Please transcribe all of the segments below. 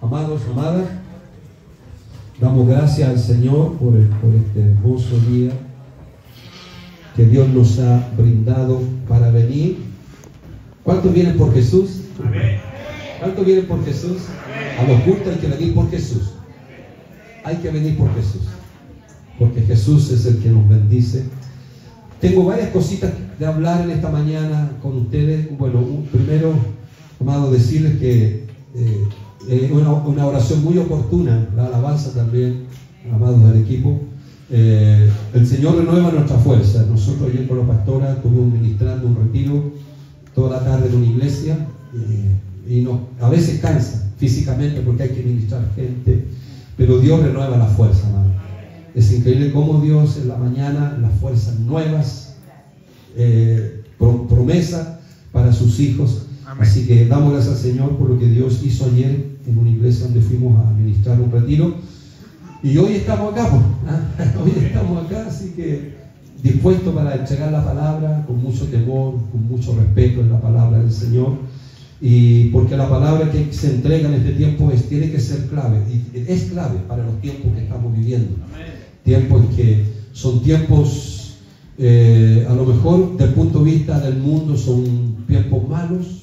Amados, amadas, damos gracias al Señor por este hermoso día que Dios nos ha brindado para venir. ¿Cuántos vienen por Jesús? Amén. ¿Cuántos vienen por Jesús? A los cultos hay que venir por Jesús. Hay que venir por Jesús, porque Jesús es el que nos bendice. Tengo varias cositas de hablar en esta mañana con ustedes. Bueno, primero, amado, decirles que una oración muy oportuna, la alabanza también, amados del equipo. El Señor renueva nuestra fuerza. Nosotros ayer con la pastora estuvimos ministrando un retiro toda la tarde en una iglesia y a veces cansa físicamente porque hay que ministrar gente, pero Dios renueva la fuerza, amado. Es increíble cómo Dios en la mañana las fuerzas nuevas, promesa para sus hijos. Amén. Así que damos gracias al Señor por lo que Dios hizo ayer en una iglesia donde fuimos a ministrar un retiro. Y hoy estamos acá, hoy estamos acá, así que dispuestos para entregar la palabra con mucho temor, con mucho respeto en la palabra del Señor. Y porque la palabra que se entrega en este tiempo tiene que ser clave, y es clave para los tiempos que estamos viviendo. Amén. Tiempos que son tiempos, a lo mejor del punto de vista del mundo son tiempos malos,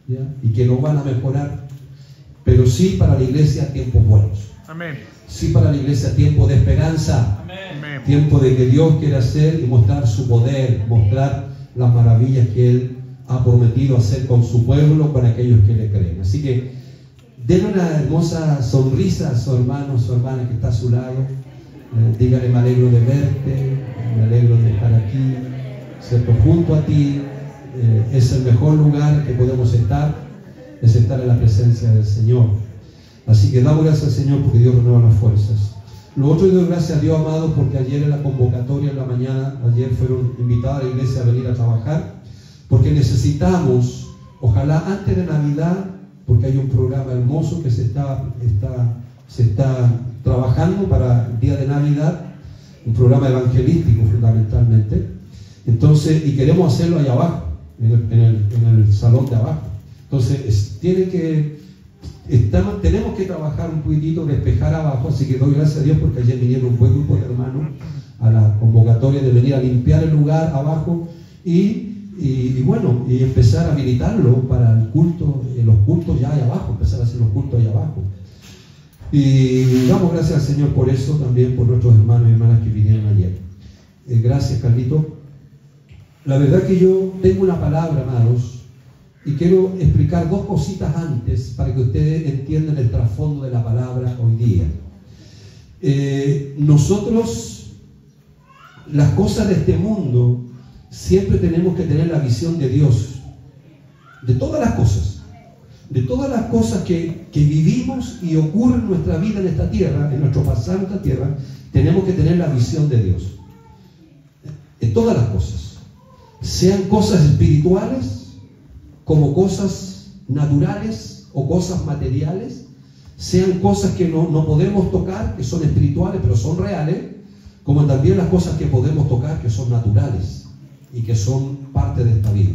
¿ya? Y que no van a mejorar, pero sí para la iglesia tiempos buenos. Amén. Sí para la iglesia tiempo de esperanza. Amén. Tiempo de que Dios quiere hacer y mostrar su poder, mostrar las maravillas que Él ha prometido hacer con su pueblo, con aquellos que le creen. Así que denle una hermosa sonrisa a su hermano, su hermana que está a su lado. Dígale: me alegro de verte, me alegro de estar aquí, ¿cierto? Junto a ti. Es el mejor lugar que podemos estar, es estar en la presencia del Señor. Así que damos gracias al Señor porque Dios renueva las fuerzas. Lo otro, doy gracias a Dios, amado, porque ayer en la convocatoria en la mañana, ayer fueron invitados a la iglesia a venir a trabajar, porque necesitamos, ojalá antes de Navidad, porque hay un programa hermoso que se está trabajando para el día de Navidad, un programa evangelístico fundamentalmente. Entonces, y queremos hacerlo allá abajo, en el salón de abajo. Entonces, tenemos que trabajar un poquitito, despejar abajo, así que doy gracias a Dios porque ayer vinieron un buen grupo de hermanos a la convocatoria de venir a limpiar el lugar abajo y bueno, y empezar a habilitarlo para el culto, los cultos ya allá abajo, empezar a hacer los cultos allá abajo. Y damos gracias al Señor por eso, también por nuestros hermanos y hermanas que vinieron ayer. Gracias, Carlito. La verdad que yo tengo una palabra, amados, y quiero explicar dos cositas antes para que ustedes entiendan el trasfondo de la palabra hoy día. Nosotros, las cosas de este mundo, siempre tenemos que tener la visión de Dios, de todas las cosas que vivimos y ocurren en nuestra vida en esta tierra, en nuestro pasado en esta tierra, tenemos que tener la visión de Dios. En todas las cosas, sean cosas espirituales, como cosas naturales o cosas materiales, sean cosas que no podemos tocar, que son espirituales pero son reales, como también las cosas que podemos tocar, que son naturales y que son parte de esta vida.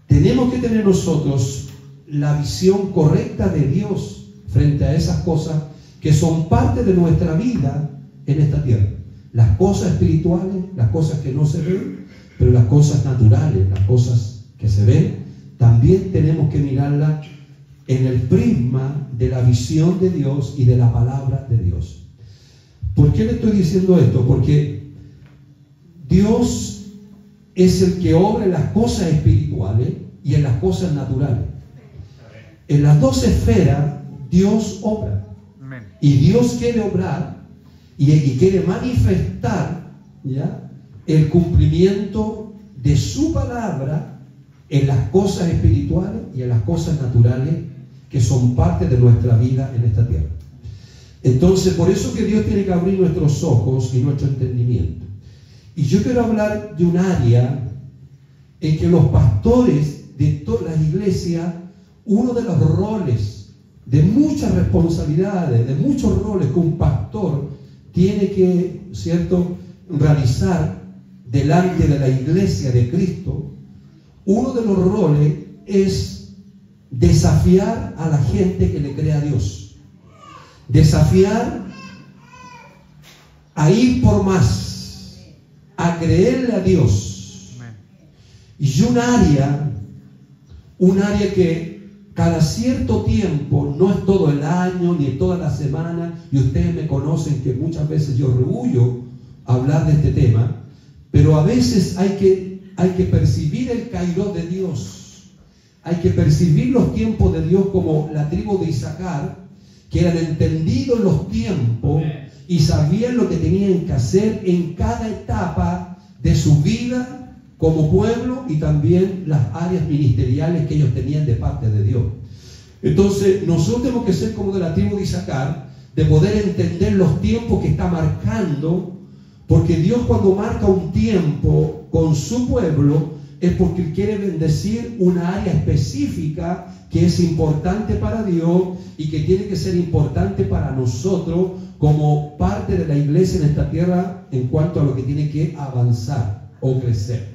Tenemos que tener nosotros la visión correcta de Dios frente a esas cosas que son parte de nuestra vida en esta tierra. Las cosas espirituales, las cosas que no se ven, pero las cosas naturales, las cosas que se ven, también tenemos que mirarlas en el prisma de la visión de Dios y de la palabra de Dios. ¿Por qué le estoy diciendo esto? Porque Dios es el que obra en las cosas espirituales y en las cosas naturales. En las dos esferas Dios obra. Y Dios quiere obrar y quiere manifestar, ¿ya?, el cumplimiento de su palabra en las cosas espirituales y en las cosas naturales que son parte de nuestra vida en esta tierra. Entonces, por eso que Dios tiene que abrir nuestros ojos y nuestro entendimiento. Y yo quiero hablar de un área en que los pastores de todas las iglesias, uno de los roles, de muchas responsabilidades, de muchos roles que un pastor tiene que, ¿cierto?, realizar delante de la iglesia de Cristo, uno de los roles es desafiar a la gente que le cree a Dios, desafiar a ir por más, a creerle a Dios. Y un área que cada cierto tiempo, no es todo el año ni toda la semana, y ustedes me conocen que muchas veces yo rehuyo hablar de este tema, pero a veces hay que percibir el Kairos de Dios, hay que percibir los tiempos de Dios, como la tribu de Isaacar, que eran entendidos los tiempos y sabían lo que tenían que hacer en cada etapa de su vida como pueblo, y también las áreas ministeriales que ellos tenían de parte de Dios. Entonces nosotros tenemos que ser como de la tribu de Isaacar, de poder entender los tiempos que está marcando, porque Dios, cuando marca un tiempo con su pueblo, es porque Él quiere bendecir una área específica que es importante para Dios y que tiene que ser importante para nosotros como parte de la iglesia en esta tierra, en cuanto a lo que tiene que avanzar o crecer.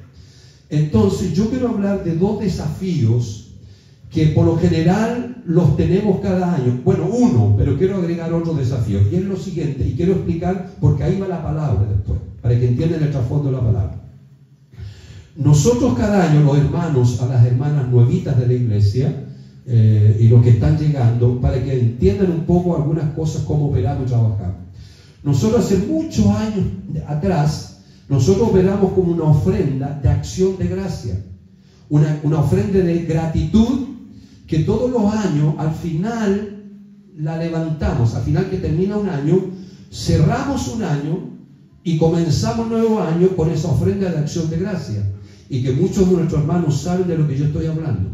Entonces yo quiero hablar de dos desafíos que por lo general los tenemos cada año. Bueno, uno, pero quiero agregar otro desafío, y es lo siguiente, y quiero explicar porque ahí va la palabra después, para que entiendan el trasfondo de la palabra. Nosotros cada año, los hermanos, a las hermanas nuevitas de la iglesia, y los que están llegando, para que entiendan un poco algunas cosas, cómo operamos y trabajamos. Nosotros hace muchos años atrás, nosotros operamos como una ofrenda de acción de gracia, una ofrenda de gratitud, que todos los años, al final, la levantamos. Al final que termina un año, cerramos un año y comenzamos un nuevo año con esa ofrenda de acción de gracia. Y que muchos de nuestros hermanos saben de lo que yo estoy hablando.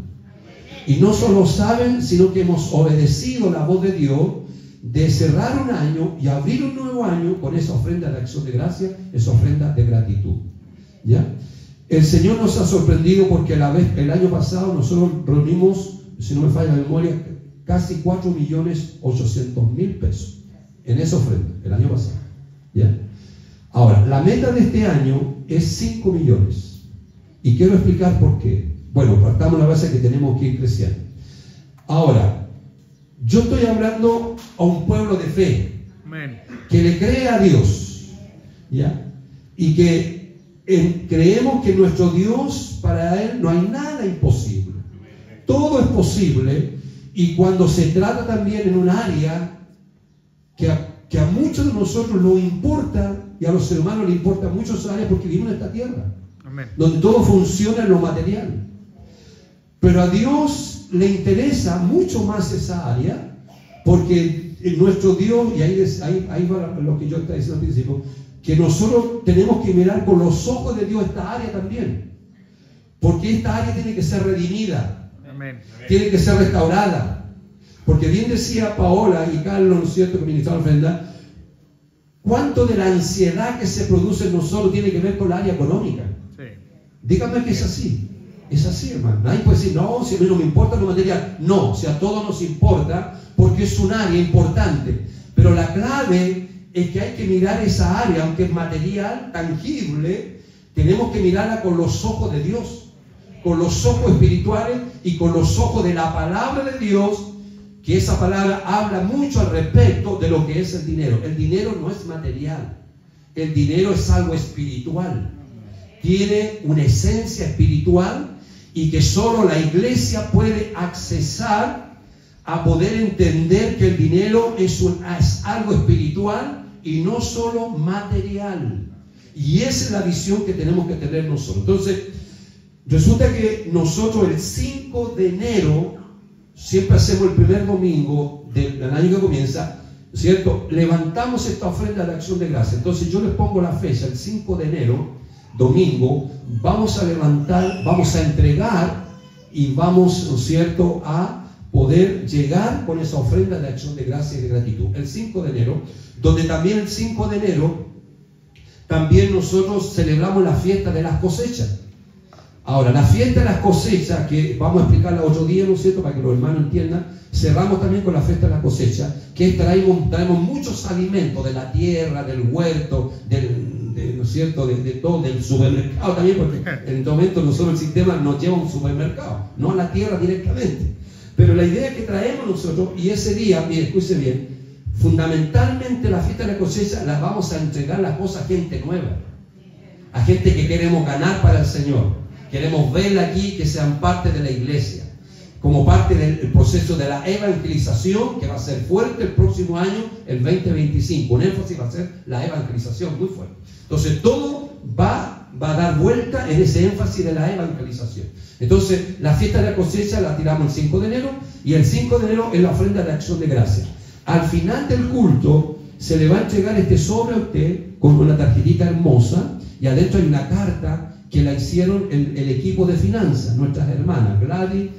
Y no solo saben, sino que hemos obedecido la voz de Dios de cerrar un año y abrir un nuevo año con esa ofrenda de acción de gracia, esa ofrenda de gratitud. ¿Ya? El Señor nos ha sorprendido, porque el año pasado nosotros reunimos, si no me falla la memoria, casi 4.800.000 pesos en esa ofrenda, el año pasado. ¿Ya? Ahora, la meta de este año es 5 millones. Y quiero explicar por qué. Bueno, partamos la base que tenemos que ir creciendo. Ahora, yo estoy hablando a un pueblo de fe, que le cree a Dios, ¿ya? Y que creemos que nuestro Dios, para Él no hay nada imposible. Todo es posible, y cuando se trata también en un área que a muchos de nosotros nos importa, y a los hermanos les importa mucho esa área, porque vivimos en esta tierra, donde todo funciona en lo material. Pero a Dios le interesa mucho más esa área, porque nuestro Dios, y ahí va lo que yo estaba diciendo al principio, que nosotros tenemos que mirar con los ojos de Dios esta área también, porque esta área tiene que ser redimida, tiene que ser restaurada, porque bien decía Paola y Carlos, ¿no es cierto?, que ministraron la ofrenda, cuánto de la ansiedad que se produce en nosotros tiene que ver con la área económica. Dígame que es así. Es así, hermano. Nadie puede decir, no, si a mí no me importa lo material. No, si a todos nos importa, porque es un área importante. Pero la clave es que hay que mirar esa área, aunque es material, tangible, tenemos que mirarla con los ojos de Dios, con los ojos espirituales y con los ojos de la palabra de Dios, que esa palabra habla mucho al respecto de lo que es el dinero. El dinero no es material, el dinero es algo espiritual. Tiene una esencia espiritual, y que solo la iglesia puede accesar a poder entender que el dinero es algo espiritual y no solo material. Y esa es la visión que tenemos que tener nosotros. Entonces, resulta que nosotros el 5 de enero, siempre hacemos el primer domingo del año que comienza, ¿cierto? Levantamos esta ofrenda de acción de gracia. Entonces yo les pongo la fecha, el 5 de enero, domingo, vamos a levantar, vamos a entregar y vamos, ¿no es cierto?, a poder llegar con esa ofrenda de acción de gracia y de gratitud. El 5 de enero, donde también el 5 de enero, también nosotros celebramos la fiesta de las cosechas. Ahora, la fiesta de las cosechas, que vamos a explicarla otro día, ¿no es cierto?, para que los hermanos entiendan, cerramos también con la fiesta de las cosechas, que traemos muchos alimentos de la tierra, del huerto, ¿no es cierto?, de todo, del supermercado también, porque en este momento nosotros el sistema nos lleva a un supermercado, no a la tierra directamente. Pero la idea que traemos nosotros, y ese día, mire, escuche bien, fundamentalmente la fiesta de la cosecha la vamos a entregar las cosas a gente nueva, a gente que queremos ganar para el Señor. Queremos verla aquí, que sean parte de la iglesia, como parte del proceso de la evangelización, que va a ser fuerte el próximo año, el 2025. Un énfasis va a ser la evangelización, muy fuerte. Entonces todo va a dar vuelta en ese énfasis de la evangelización. Entonces la fiesta de la cosecha la tiramos el 5 de enero, y el 5 de enero es la ofrenda de acción de gracias. Al final del culto se le va a entregar este sobre a usted con una tarjetita hermosa, y adentro hay una carta que la hicieron el equipo de finanzas, nuestras hermanas Gladys,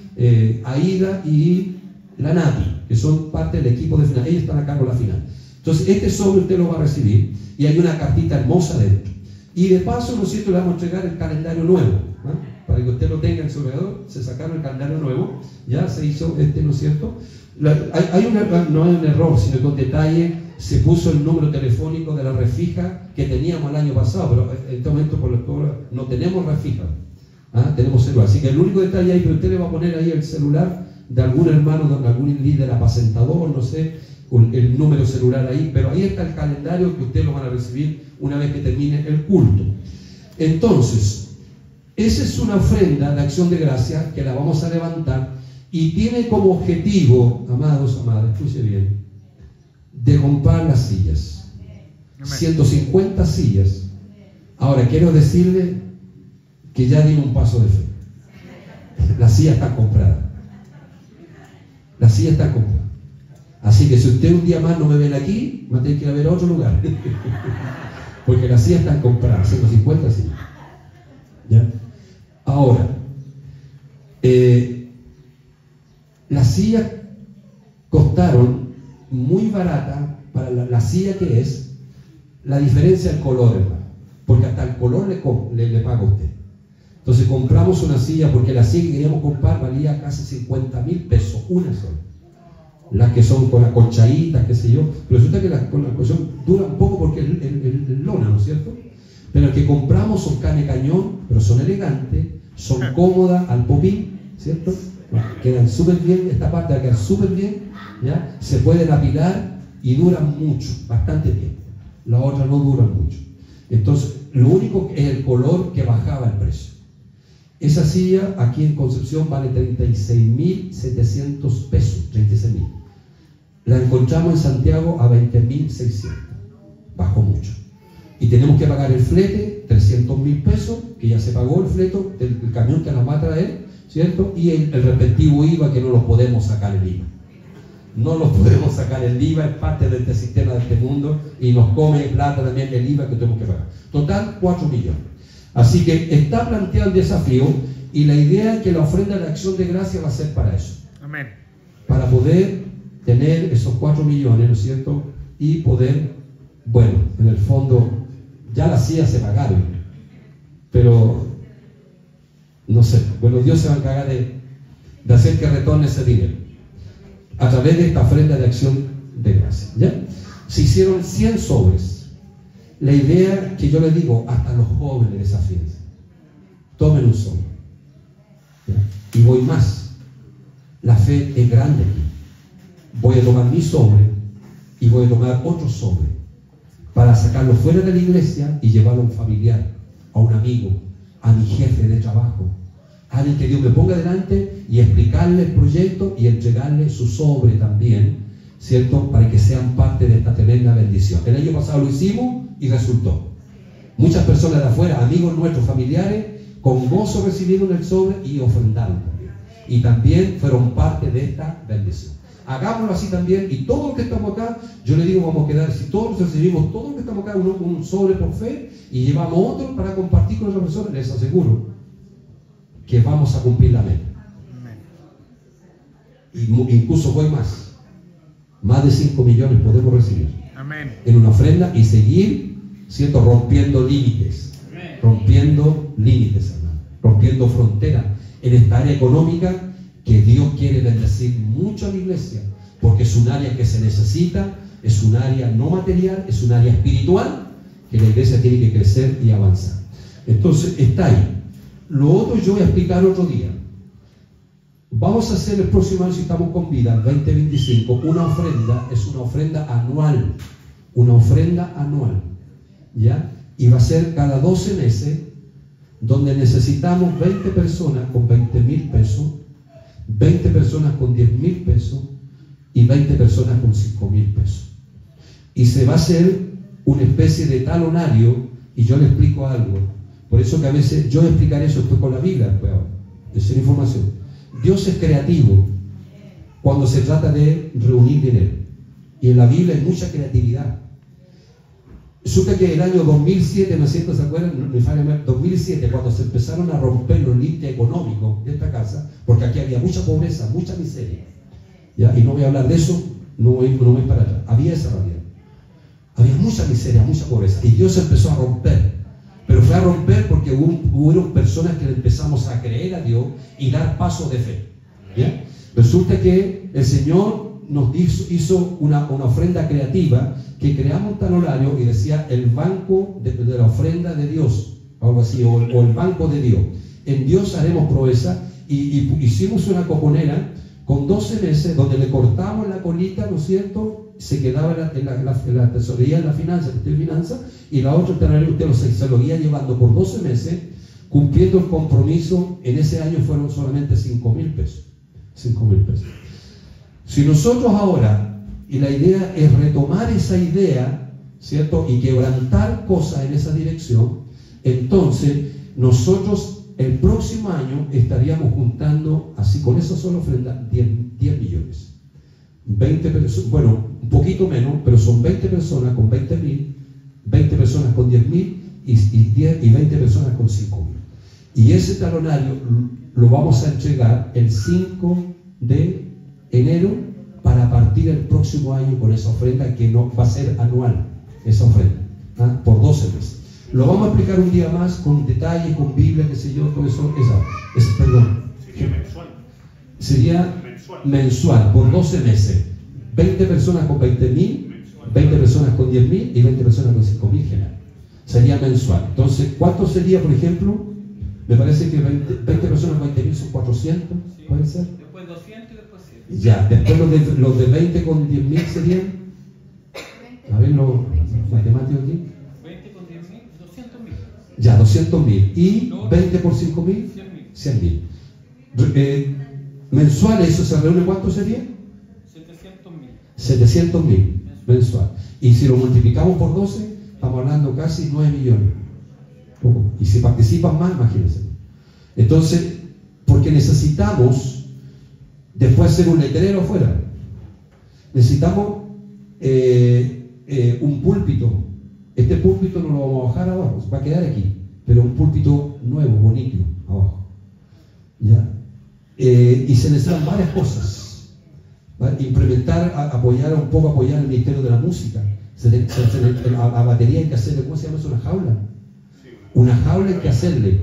Aida y la Nati, que son parte del equipo de finanzas. Ellas están a cargo de la final. Entonces este sobre usted lo va a recibir, y hay una cartita hermosa dentro. Y de paso, ¿no es cierto?, le vamos a entregar el calendario nuevo, ¿no? Para que usted lo tenga en su ordenador. Se sacaron el calendario nuevo, ya se hizo ¿no es cierto? No hay un error, sino que con detalle se puso el número telefónico de la refija que teníamos el año pasado, pero en este momento por la no tenemos refija, tenemos celular. Así que el único detalle ahí, pero usted le va a poner ahí el celular de algún hermano, de algún líder apacentador, no sé, el número celular ahí, pero ahí está el calendario que ustedes lo van a recibir una vez que termine el culto. Entonces, esa es una ofrenda de acción de gracia que la vamos a levantar, y tiene como objetivo, amados, amadas, escuche bien, de comprar las sillas. 150 sillas. Ahora, quiero decirle que ya dimos un paso de fe. Las sillas están compradas. Las sillas están compradas. Así que si usted un día más no me ven aquí, va a tener que ir a ver a otro lugar. Porque las sillas están compradas, 150 sillas. ¿Ya? Ahora, las sillas costaron muy barata para la silla que es. La diferencia del color, hermano, porque hasta el color le paga a usted. Entonces compramos una silla, porque la silla que queríamos comprar valía casi 50,000 pesos, una sola. Las que son con acolchaditas, qué sé yo, pero resulta que con la colchón dura un poco porque el lona, ¿no es cierto? Pero el que compramos son carne cañón, pero son elegantes, son cómodas al popín, ¿cierto? Quedan súper bien, esta parte va a quedar súper bien, ¿ya? Se pueden apilar y duran mucho, bastante tiempo. La otra no dura mucho. Entonces, lo único es el color que bajaba el precio. Esa silla aquí en Concepción vale 36,700 pesos, 36,000. La encontramos en Santiago a 20,600. Bajó mucho. Y tenemos que pagar el flete, 300,000 pesos, que ya se pagó el flete del camión que nos va a traer, ¿cierto? Y el respectivo IVA, que no lo podemos sacar el IVA. No lo podemos sacar el IVA, es parte de este sistema, de este mundo, y nos come plata también el IVA que tenemos que pagar. Total, 4 millones. Así que está planteado el desafío, y la idea es que la ofrenda de acción de gracia va a ser para eso. Amén. Para poder tener esos 4 millones, ¿no es cierto? Y poder, bueno, en el fondo, ya las sillas se pagaron, pero no sé, bueno, Dios se va a encargar de hacer que retorne ese dinero a través de esta ofrenda de acción de gracia. ¿Ya? Se hicieron 100 sobres. La idea que yo les digo, hasta los jóvenes desafíense, tomen un sobre. ¿Ya? Y voy más, la fe es grande aquí. Voy a tomar mi sobre y voy a tomar otro sobre para sacarlo fuera de la iglesia y llevarlo a un familiar, a un amigo, a mi jefe de trabajo, a alguien que Dios me ponga delante, y explicarle el proyecto y entregarle su sobre también, ¿cierto? Para que sean parte de esta tremenda bendición. El año pasado lo hicimos y resultó. Muchas personas de afuera, amigos nuestros, familiares, con gozo recibieron el sobre y ofrendaron también. Y también fueron parte de esta bendición. Hagámoslo así también, y todos los que estamos acá, yo le digo, vamos a quedar, si todos recibimos, todos los que estamos acá, un sobre por fe, y llevamos otro para compartir con otras personas, les aseguro que vamos a cumplir la meta. Incluso voy más de 5 millones podemos recibir. Amén. En una ofrenda, y seguir, ¿cierto?, rompiendo límites. Amén. Rompiendo límites, hermano, rompiendo fronteras en esta área económica que Dios quiere bendecir mucho a la iglesia, porque es un área que se necesita, es un área no material, es un área espiritual que la iglesia tiene que crecer y avanzar. Entonces está ahí. Lo otro yo voy a explicar otro día. vamos a hacer el próximo año, si estamos con vida, el 2025, una ofrenda, es una ofrenda anual. Una ofrenda anual. ¿Ya? Y va a ser cada 12 meses, donde necesitamos 20 personas con 20.000 pesos, 20 personas con 10.000 pesos y 20 personas con 5.000 pesos. Y se va a hacer una especie de talonario, y yo le explico algo. Por eso que a veces yo explicaré eso después con la Biblia, pues, esa es información. Dios es creativo cuando se trata de reunir dinero. Y en la Biblia hay mucha creatividad. Resulta que el año 2007, ¿no es cierto? ¿Se acuerdan? 2007, cuando se empezaron a romper los límites económicos de esta casa, porque aquí había mucha pobreza, mucha miseria. ¿Ya? Y no voy a hablar de eso, no voy para atrás. Había esa realidad. Había mucha miseria, mucha pobreza. Y Dios empezó a romper. Pero fue a romper porque hubo personas que le empezamos a creer a Dios y dar pasos de fe. ¿Ya? Resulta que el Señor nos hizo una ofrenda creativa, que creamos un talonario y decía el banco de la ofrenda de Dios, algo así, o el banco de Dios. En Dios haremos proeza, y hicimos una cojonera con 12 meses donde le cortamos la colita, ¿no es cierto? Se quedaba en la tesorería, en la finanza, y la otra talonario usted se lo guía llevando por 12 meses, cumpliendo el compromiso. En ese año fueron solamente 5.000 pesos. 5.000 pesos. Si nosotros ahora, y la idea es retomar esa idea, ¿cierto? Y quebrantar cosas en esa dirección, entonces nosotros el próximo año estaríamos juntando, así con esa sola ofrenda, 10 millones. 20 personas, bueno, un poquito menos, pero son 20 personas con 20.000, 20 personas con 10.000 y 20 personas con 5.000. Y ese talonario lo vamos a entregar el 5 de enero para partir el próximo año con esa ofrenda, que no va a ser anual, esa ofrenda, ¿ah? Por 12 meses. Lo vamos a explicar un día más con detalle, con Biblia, qué sé yo, todo eso, perdón. Sería mensual. Sería mensual, por 12 meses. 20 personas con 20.000, 20 personas con 10.000 y 20 personas con 5.000 general. Sería mensual. Entonces, ¿cuánto sería, por ejemplo? Me parece que 20 personas con 20.000 son 400, sí. ¿Puede ser? Después 200 y después 100. Ya, después los de 20 con 10.000 serían, a ver los matemáticos aquí. 20 con 10.000, 200.000. Ya, 200.000. Y 20 por 5.000, 100.000. Mensuales, ¿eso se reúne cuánto sería? 700.000. 700.000 mensual. Y si lo multiplicamos por 12, estamos hablando casi 9 millones. Y si participan más, imagínense. Entonces, porque necesitamos después hacer un letrero afuera. Necesitamos un púlpito. Este púlpito no lo vamos a bajar abajo, va a quedar aquí, pero un púlpito nuevo, bonito, abajo. ¿Ya? Y se necesitan varias cosas. ¿Vale? Implementar, apoyar el Ministerio de la Música. A batería hay que hacerle, ¿cómo se llama eso? Una jaula. Una jaula hay que hacerle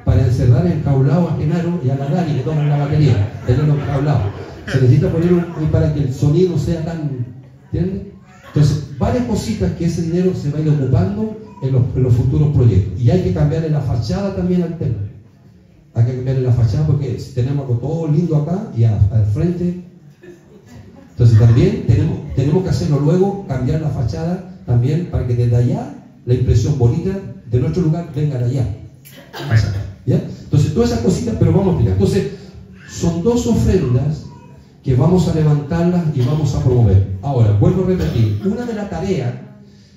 para encerrar enjaulado a Genaro y a la Dani que toman la batería, tenerlo enjaulado. Se necesita poner para que el sonido no sea tan, ¿entiendes? Entonces, varias cositas que ese dinero se va a ir ocupando en los futuros proyectos. Y hay que cambiarle la fachada también al tema. Hay que cambiarle la fachada porque tenemos algo todo lindo acá y al frente. Entonces también tenemos que hacerlo luego, cambiar la fachada también para que desde allá la impresión bonita de nuestro lugar venga de allá. ¿Ya? Entonces todas esas cositas, pero vamos a explicar. Entonces son 2 ofrendas que vamos a levantarlas y vamos a promover. Ahora, vuelvo a repetir, una de las tareas,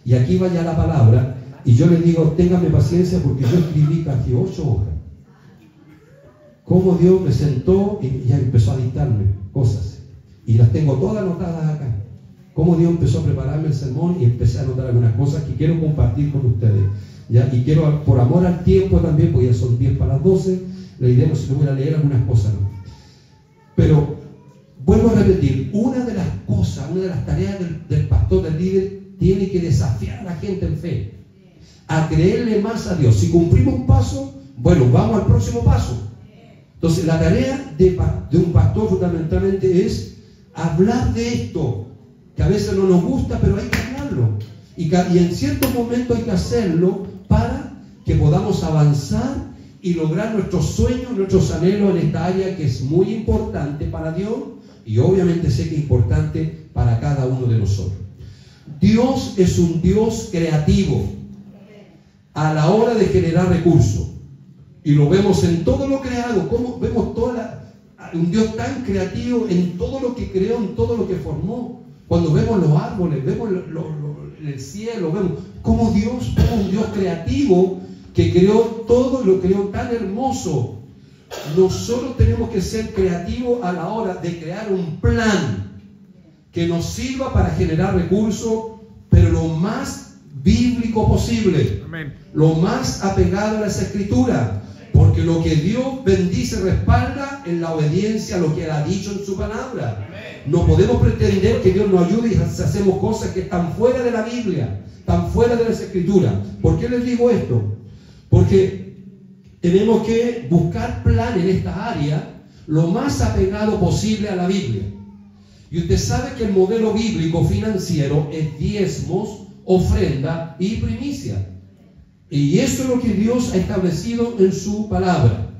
y aquí va ya la palabra, y yo les digo, ténganme paciencia porque yo escribí casi 8 hojas. Cómo Dios me sentó y ya empezó a dictarme cosas. Y las tengo todas anotadas acá. Cómo Dios empezó a prepararme el sermón y empecé a anotar algunas cosas que quiero compartir con ustedes. ¿Ya? Y quiero, por amor al tiempo también, porque ya son 10 para las 12, la idea no es que voy a leer algunas cosas, ¿no? Pero vuelvo a repetir, una de las cosas, una de las tareas del pastor, del líder, tiene que desafiar a la gente en fe, a creerle más a Dios. Si cumplimos un paso, bueno, vamos al próximo paso. Entonces, la tarea de un pastor fundamentalmente es hablar de esto, que a veces no nos gusta, pero hay que hablarlo. Y en ciertos momentos hay que hacerlo para que podamos avanzar y lograr nuestros sueños, nuestros anhelos en esta área que es muy importante para Dios y obviamente sé que es importante para cada uno de nosotros. Dios es un Dios creativo a la hora de generar recursos. Y lo vemos en todo lo creado, como vemos un Dios tan creativo en todo lo que creó, en todo lo que formó. Cuando vemos los árboles, vemos el cielo, vemos cómo Dios es un Dios creativo que creó todo y lo creó tan hermoso. Nosotros tenemos que ser creativos a la hora de crear un plan que nos sirva para generar recursos, pero lo más bíblico posible. Amén. Lo más apegado a las Escrituras. Porque lo que Dios bendice, respalda en la obediencia a lo que Él ha dicho en su palabra. No podemos pretender que Dios nos ayude si hacemos cosas que están fuera de la Biblia, están fuera de las Escrituras. ¿Por qué les digo esto? Porque tenemos que buscar plan en esta área lo más apegado posible a la Biblia. Y usted sabe que el modelo bíblico financiero es diezmos, ofrenda y primicia. Y eso es lo que Dios ha establecido en su palabra.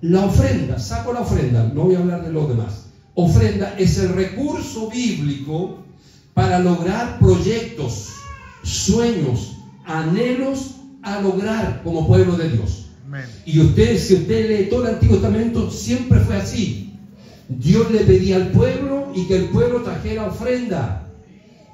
La ofrenda, saco la ofrenda, no voy a hablar de lo demás. Ofrenda es el recurso bíblico para lograr proyectos, sueños, anhelos a lograr como pueblo de Dios. Amén. Y si usted lee todo el Antiguo Testamento, siempre fue así. Dios le pedía al pueblo y que el pueblo trajera ofrenda.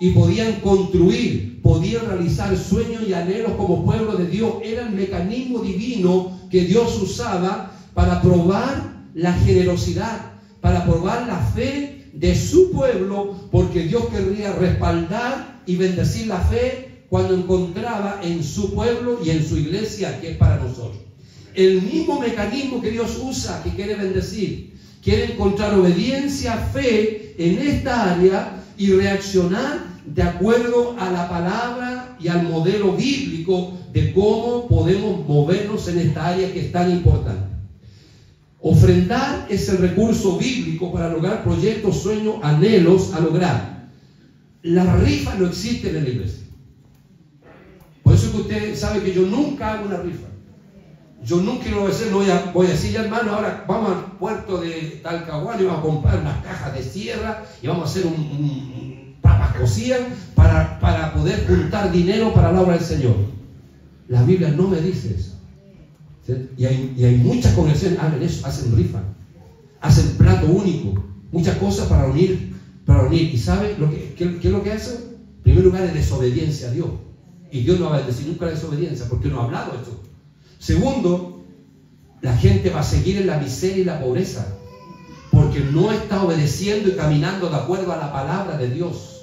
Y podían construir, podían realizar sueños y anhelos como pueblo de Dios. Era el mecanismo divino que Dios usaba para probar la generosidad, para probar la fe de su pueblo, porque Dios querría respaldar y bendecir la fe cuando encontraba en su pueblo y en su iglesia, que es para nosotros. El mismo mecanismo que Dios usa, que quiere bendecir, quiere encontrar obediencia, fe en esta área y reaccionar de acuerdo a la palabra y al modelo bíblico de cómo podemos movernos en esta área que es tan importante. Ofrendar es el recurso bíblico para lograr proyectos, sueños, anhelos a lograr. Las rifas no existen en la iglesia. Por eso que usted sabe que yo nunca hago una rifa. Yo nunca lo voy a hacer, no voy a decir, ya hermano, ahora vamos al puerto de Talcahuano y vamos a comprar unas cajas de sierra y vamos a hacer papas cocidas para poder juntar dinero para la obra del Señor. La Biblia no me dice eso. ¿Sí? Y hay muchas congregaciones hacen eso, hacen rifa, hacen plato único, muchas cosas para unir. ¿Y sabe qué es lo que hacen? En primer lugar es desobediencia a Dios. Y Dios no va a decir nunca la desobediencia, porque no ha hablado esto. Segundo, la gente va a seguir en la miseria y la pobreza, porque no está obedeciendo y caminando de acuerdo a la palabra de Dios.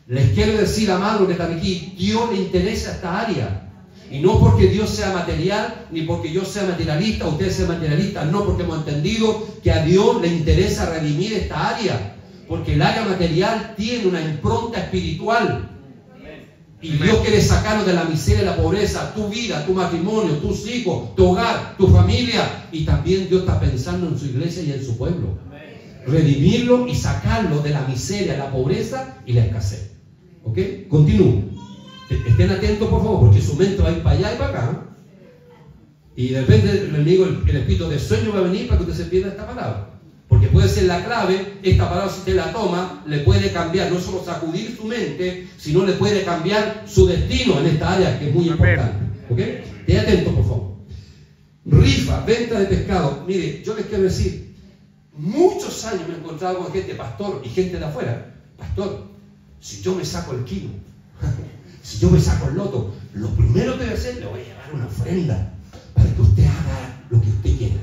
Les quiero decir, amados que están aquí, Dios le interesa esta área. Y no porque Dios sea material, ni porque yo sea materialista, usted sea materialista, no, porque hemos entendido que a Dios le interesa redimir esta área, porque el área material tiene una impronta espiritual. Y Dios quiere sacarnos de la miseria y la pobreza, tu vida, tu matrimonio, tus hijos, tu hogar, tu familia. Y también Dios está pensando en su iglesia y en su pueblo. Redimirlo y sacarlo de la miseria, la pobreza y la escasez. ¿Ok? Continúo. Estén atentos, por favor, porque su mente va a ir para allá y para acá. Y de repente el enemigo, el espíritu de sueño va a venir para que usted se pierda esta palabra. Porque puede ser la clave, esta palabra si usted la toma, le puede cambiar, no solo sacudir su mente, sino le puede cambiar su destino en esta área que es muy importante. ¿Ok? Estén atentos, por favor. Rifa, venta de pescado. Mire, yo les quiero decir, muchos años me he encontrado con gente, pastor, y gente de afuera. Pastor, si yo me saco el kilo, si yo me saco el loto, lo primero que voy a hacer, le voy a llevar una ofrenda para que usted haga lo que usted quiera.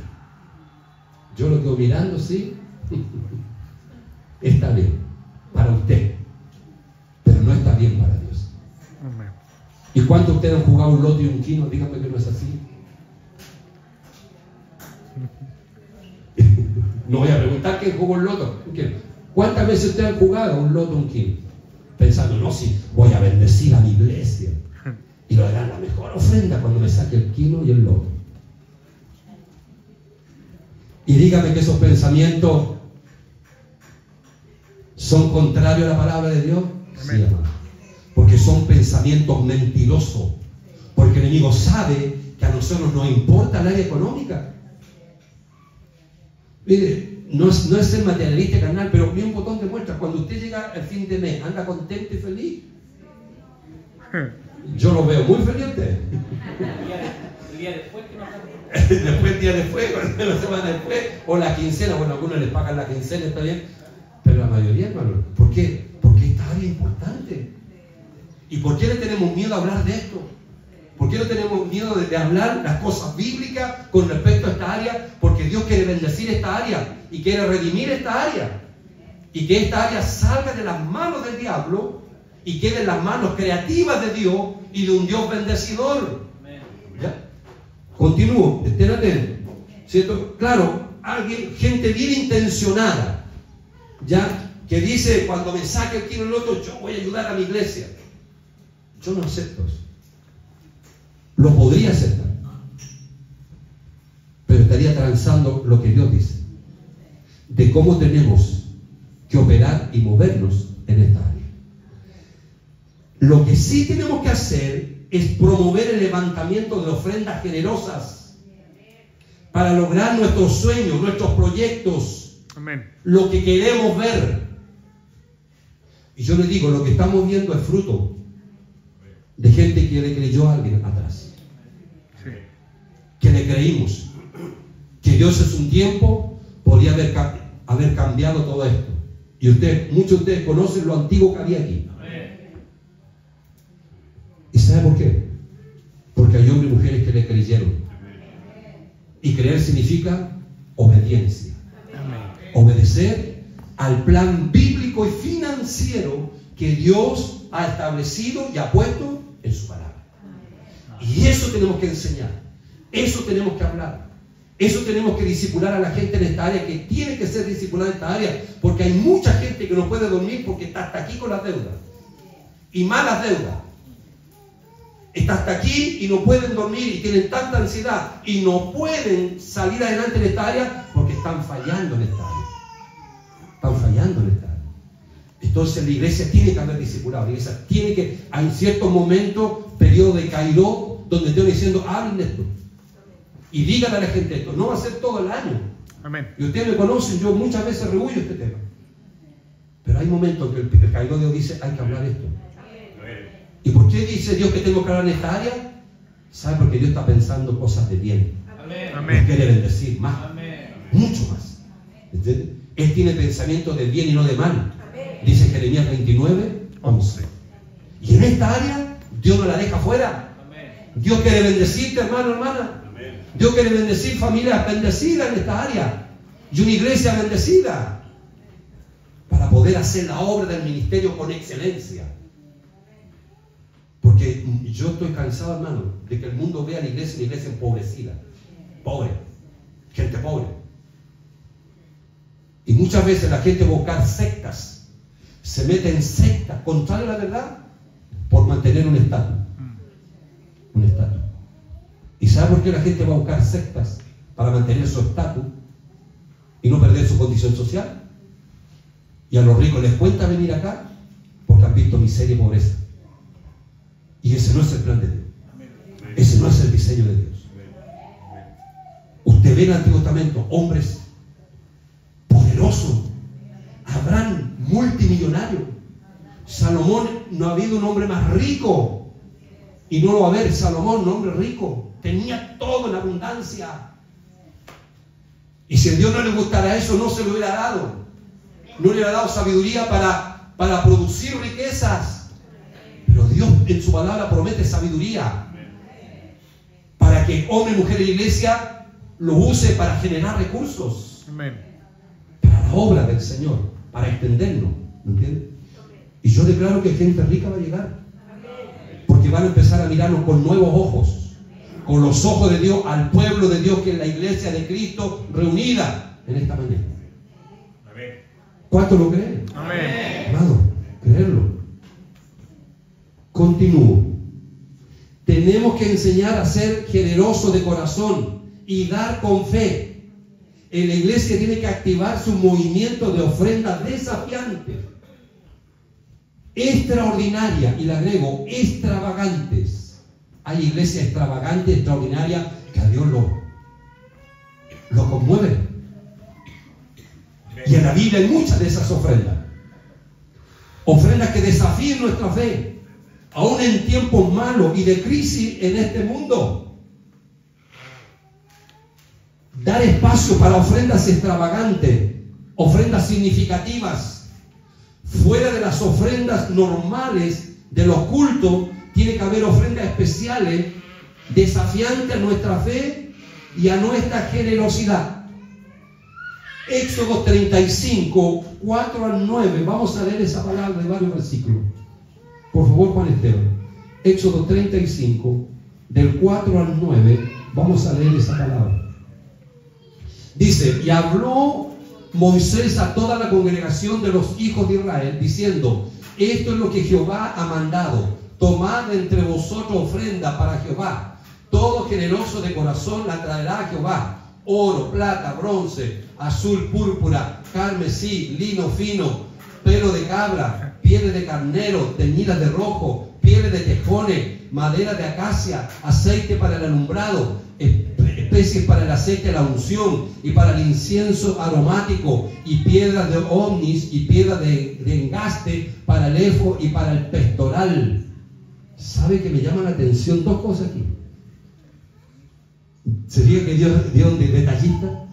Yo lo quedo mirando, sí, está bien para usted, pero no está bien para Dios. ¿Y cuántos ustedes han jugado un loto y un kino? Díganme que no es así. No voy a preguntar quién jugó un loto. ¿Cuántas veces ustedes han jugado un loto o un kino? Pensando, no, sí, voy a bendecir a mi iglesia y lo darán la mejor ofrenda cuando me saque el kino y el loto. Y dígame que esos pensamientos son contrarios a la palabra de Dios. Amén. Sí, hermano. Porque son pensamientos mentirosos. Porque el enemigo sabe que a nosotros nos importa el área económica. Mire, no es ser materialista carnal, pero ni un botón de muestra. Cuando usted llega al fin de mes, anda contento y feliz. Yo lo veo muy feliz a usted. El día después que nos Después, el día después, la semana después, o la quincena. Bueno, a algunos les pagan la quincena, está bien, pero la mayoría, hermano, ¿por qué? Porque esta área es importante. ¿Y por qué le tenemos miedo a hablar de esto? ¿Por qué no tenemos miedo de hablar las cosas bíblicas con respecto a esta área? Porque Dios quiere bendecir esta área y quiere redimir esta área. Y que esta área salga de las manos del diablo y quede en las manos creativas de Dios y de un Dios bendecidor. ¿Ya? Continúo, estén atentos. ¿Cierto? Claro, gente bien intencionada, ¿ya? Que dice, cuando me saque el kilo el otro, yo voy a ayudar a mi iglesia. Yo no acepto eso. Lo podría aceptar, pero estaría transando lo que Dios dice, de cómo tenemos que operar y movernos en esta área. Lo que sí tenemos que hacer es promover el levantamiento de ofrendas generosas para lograr nuestros sueños, nuestros proyectos, Amén. lo que queremos ver. Y yo les digo, lo que estamos viendo es fruto de gente que le creyó a alguien atrás. Sí. Que le creímos. Que Dios en un tiempo podría haber cambiado todo esto. Y muchos de ustedes conocen lo antiguo que había aquí. ¿Y sabe por qué? Porque hay hombres y mujeres que le creyeron. Y creer significa obediencia. Obedecer al plan bíblico y financiero que Dios ha establecido y ha puesto en su palabra. Y eso tenemos que enseñar, eso tenemos que hablar, eso tenemos que discipular a la gente en esta área, que tiene que ser discipulada en esta área, porque hay mucha gente que no puede dormir porque está hasta aquí con las deudas y malas deudas. Está hasta aquí y no pueden dormir y tienen tanta ansiedad y no pueden salir adelante en esta área porque están fallando en esta área. Están fallando en esta área. Entonces la iglesia tiene que haber discipulado. La iglesia tiene que, hay ciertos momentos, periodo de Cairó, donde estoy diciendo, hablen de esto. Y díganle a la gente esto. No va a ser todo el año. Amén. Y ustedes me conocen, yo muchas veces rehuyo este tema. Pero hay momentos que el Cairó de Dios dice, hay que hablar esto. ¿Y por qué dice Dios que tengo que hablar en esta área? ¿Sabe? Porque Dios está pensando cosas de bien. Amén. Él quiere bendecir más. Amén. Mucho más. ¿Entiendes? Él tiene pensamientos de bien y no de mal. Dice Jeremías 29:11. Y en esta área, Dios no la deja fuera. Dios quiere bendecirte, hermano, hermana. Dios quiere bendecir familias bendecidas en esta área. Y una iglesia bendecida. Para poder hacer la obra del ministerio con excelencia. Porque yo estoy cansado, hermano, de que el mundo vea a la iglesia una iglesia empobrecida. Pobre. Gente pobre. Y muchas veces la gente va a buscar sectas. Se mete en sectas, contrario a la verdad, por mantener un estatus. Un estatus. ¿Y sabe por qué la gente va a buscar sectas? Para mantener su estatus y no perder su condición social. Y a los ricos les cuenta venir acá porque han visto miseria y pobreza. Y ese no es el plan de Dios. Ese no es el diseño de Dios. Usted ve en el Antiguo Testamento hombres poderosos. Abraham, multimillonario. Salomón, no ha habido un hombre más rico. Y no lo va a haber. Salomón, un hombre rico. Tenía todo en abundancia. Y si a Dios no le gustara eso, no se lo hubiera dado. No le hubiera dado sabiduría para producir riquezas. Pero Dios en su palabra promete sabiduría para que hombre, mujer y iglesia lo use para generar recursos. Amén. Para la obra del Señor, para extendernos. ¿Me entiendes? Y yo declaro que gente rica va a llegar. Porque van a empezar a mirarnos con nuevos ojos. Con los ojos de Dios al pueblo de Dios, que es la iglesia de Cristo reunida en esta mañana. ¿Cuánto lo creen? Amén. Amado, creerlo. Continúo. Tenemos que enseñar a ser generosos de corazón y dar con fe. En la iglesia tiene que activar su movimiento de ofrendas desafiantes, extraordinarias, y le agrego, extravagantes. Hay iglesias extravagantes, extraordinarias, que a Dios lo conmueve. Y en la Biblia hay muchas de esas ofrendas. Ofrendas que desafían nuestra fe, aún en tiempos malos y de crisis en este mundo. Dar espacio para ofrendas extravagantes, ofrendas significativas, fuera de las ofrendas normales de los cultos. Tiene que haber ofrendas especiales, desafiantes a nuestra fe y a nuestra generosidad. Éxodo 35, 4 al 9. Vamos a leer esa palabra de varios versículos. Por favor, Juan Esteban. Éxodo 35, del 4 al 9. Vamos a leer esa palabra. Dice: y habló Moisés a toda la congregación de los hijos de Israel, diciendo: esto es lo que Jehová ha mandado. Tomad entre vosotros ofrenda para Jehová. Todo generoso de corazón la traerá a Jehová. Oro, plata, bronce, azul, púrpura, carmesí, lino fino, pelo de cabra, pieles de carnero, teñidas de rojo, pieles de tejones, madera de acacia, aceite para el alumbrado, especies para el aceite de la unción y para el incienso aromático, y piedras de omnis y piedras de engaste para el efo y para el pectoral. ¿Sabe que me llama la atención dos cosas aquí? ¿Se fija que Dios es detallista?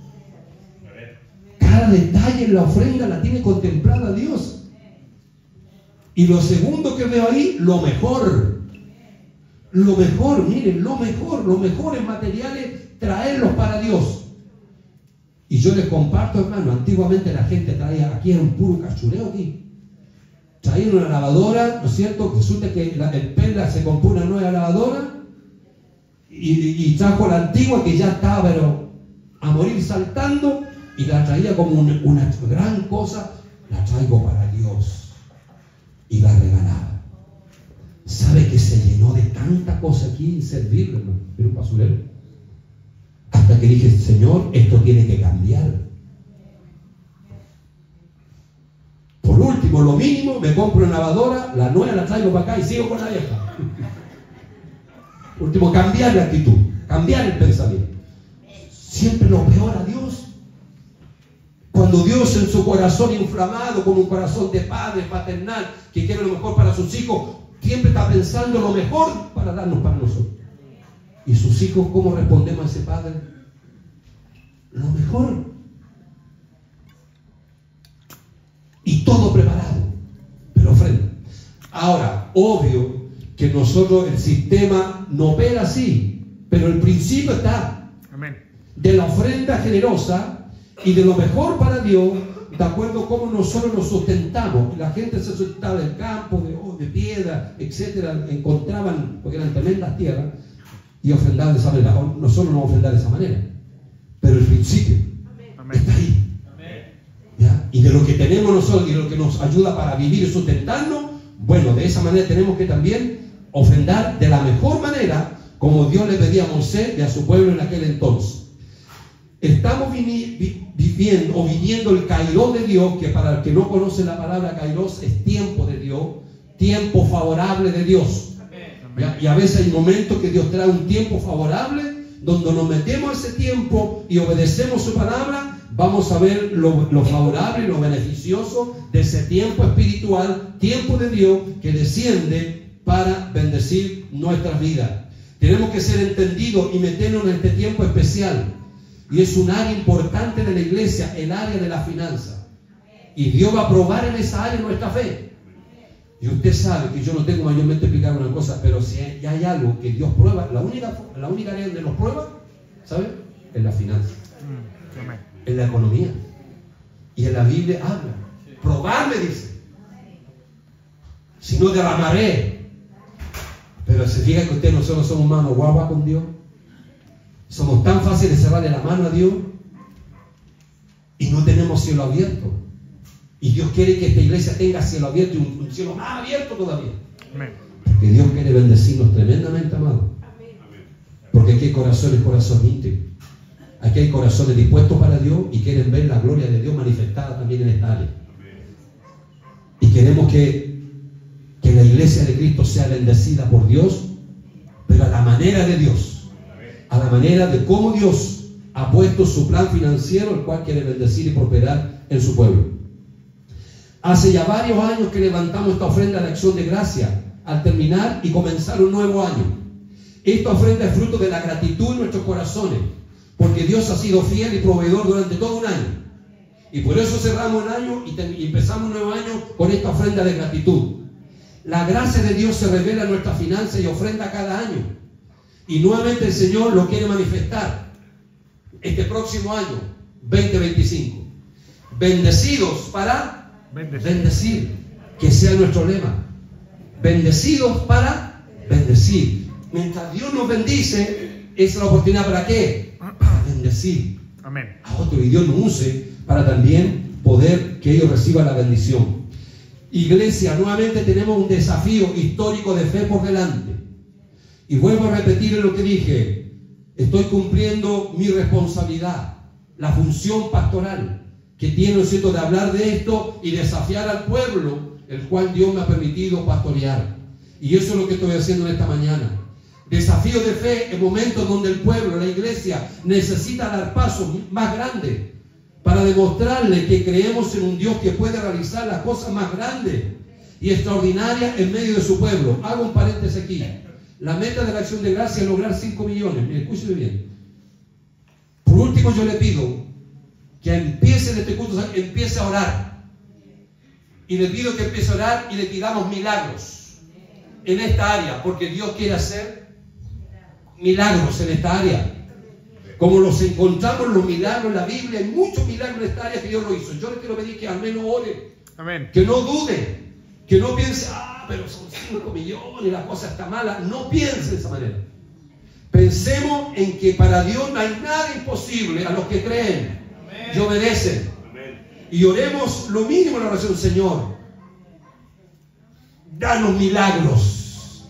Cada detalle en la ofrenda la tiene contemplada Dios. Y lo segundo que veo ahí, lo mejor. Lo mejor, miren, lo mejor en materiales, traerlos para Dios. Y yo les comparto, hermano, antiguamente la gente traía, aquí era un puro cachureo aquí. Traían una lavadora, ¿no es cierto? Resulta que el Pela se compró una nueva lavadora y trajo la antigua que ya estaba pero a morir saltando, y la traía como una gran cosa. La traigo para Dios, y la regalaba. ¿Sabe que se llenó de tanta cosa aquí inservible, hermano? Era un basurero. Hasta que dije: Señor, esto tiene que cambiar. Por último, lo mínimo, me compro una lavadora, la nueva la traigo para acá y sigo con la vieja. Último, cambiar la actitud, cambiar el pensamiento. Siempre lo peor a Dios. Cuando Dios, en su corazón inflamado, con un corazón de padre paternal, que quiere lo mejor para sus hijos, siempre está pensando lo mejor para darnos para nosotros. ¿Y sus hijos cómo respondemos a ese padre? Lo mejor. Y todo preparado, pero ofrenda. Ahora, obvio que nosotros, el sistema no opera así, pero el principio está. Amén. De la ofrenda generosa y de lo mejor para Dios, de acuerdo a cómo nosotros nos sustentamos. La gente se sustentaba del campo, de piedra, etcétera, encontraban, porque eran tremendas tierras, y ofrendaban de esa manera. Nosotros no ofrendamos de esa manera, pero el principio está ahí. ¿Ya? Y de lo que tenemos nosotros y de lo que nos ayuda para vivir y sustentarnos, bueno, de esa manera tenemos que también ofrendar de la mejor manera, como Dios le pedía a Moisés y a su pueblo en aquel entonces. Estamos viviendo el Kairos de Dios, que para el que no conoce la palabra Kairos es tiempo de Dios, tiempo favorable de Dios. ¿Ya? Y a veces hay momentos que Dios trae un tiempo favorable, donde nos metemos a ese tiempo y obedecemos su palabra. Vamos a ver lo favorable y lo beneficioso de ese tiempo espiritual, tiempo de Dios que desciende para bendecir nuestras vidas. Tenemos que ser entendidos y meternos en este tiempo especial. Y es un área importante de la iglesia, el área de la finanza. Y Dios va a probar en esa área nuestra fe. Y usted sabe que yo no tengo mayormente explicar una cosa, pero si hay algo que Dios prueba, la única área donde nos prueba, ¿sabe? Es la finanza. En la economía. Y en la Biblia habla. Probarme, dice. Si no derramaré. Pero se fija que usted, nosotros somos mano guagua con Dios. Somos tan fáciles de cerrarle la mano a Dios. Y no tenemos cielo abierto. Y Dios quiere que esta iglesia tenga cielo abierto y un cielo más abierto todavía. Amén. Porque Dios quiere bendecirnos tremendamente, amado. Porque aquí hay corazones íntegros. Aquí hay corazones dispuestos para Dios y quieren ver la gloria de Dios manifestada también en esta área. Y queremos que la iglesia de Cristo sea bendecida por Dios, pero pero a la manera de Dios, a la manera de cómo Dios ha puesto su plan financiero, el cual quiere bendecir y prosperar en su pueblo. Hace ya varios años que levantamos esta ofrenda de acción de gracia al terminar y comenzar un nuevo año. Esta ofrenda es fruto de la gratitud en nuestros corazones, porque Dios ha sido fiel y proveedor durante todo un año. Y por eso cerramos el año y empezamos un nuevo año con esta ofrenda de gratitud. La gracia de Dios se revela en nuestras finanzas y ofrenda cada año. Y nuevamente el Señor lo quiere manifestar este próximo año, 2025. Bendecidos para bendecir, que sea nuestro lema. Bendecidos para bendecir. Mientras Dios nos bendice, es la oportunidad ¿para qué? Para bendecir. Amén. A otro, y Dios nos use para también poder que ellos reciban la bendición. Iglesia, nuevamente tenemos un desafío histórico de fe por delante. Y vuelvo a repetir lo que dije. Estoy cumpliendo mi responsabilidad, la función pastoral que tiene, ¿no es cierto?, de hablar de esto y desafiar al pueblo, el cual Dios me ha permitido pastorear. Y eso es lo que estoy haciendo en esta mañana. Desafío de fe en momentos donde el pueblo, la iglesia, necesita dar pasos más grandes para demostrarle que creemos en un Dios que puede realizar las cosas más grandes y extraordinarias en medio de su pueblo. Hago un paréntesis aquí. La meta de la acción de gracia es lograr 5 millones. Mire, escúcheme bien. Por último, yo le pido que empiece en este culto, empiece a orar. Y le pido que empiece a orar y le pidamos milagros en esta área, porque Dios quiere hacer milagros en esta área. Como los encontramos los milagros en la Biblia, hay muchos milagros en esta área que Dios lo hizo. Yo le quiero pedir que al menos ore. Amén. Que no dude, que no piense, pero son 5 millones, la cosa está mala. No piense de esa manera. Pensemos en que para Dios no hay nada imposible a los que creen y obedecen. Y oremos lo mínimo en la oración: Señor, danos milagros,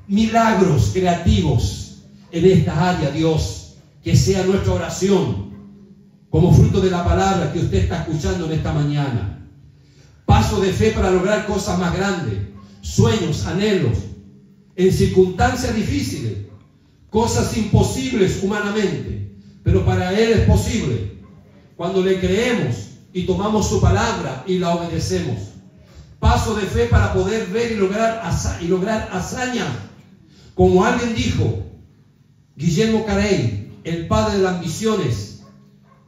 milagros creativos en esta área, Dios. Que sea nuestra oración como fruto de la palabra que usted está escuchando en esta mañana. Paso de fe para lograr cosas más grandes, sueños, anhelos, en circunstancias difíciles, cosas imposibles humanamente, pero para Él es posible cuando le creemos y tomamos su palabra y la obedecemos. Paso de fe para poder ver y lograr hazañas. Como alguien dijo, Guillermo Carey, el padre de las misiones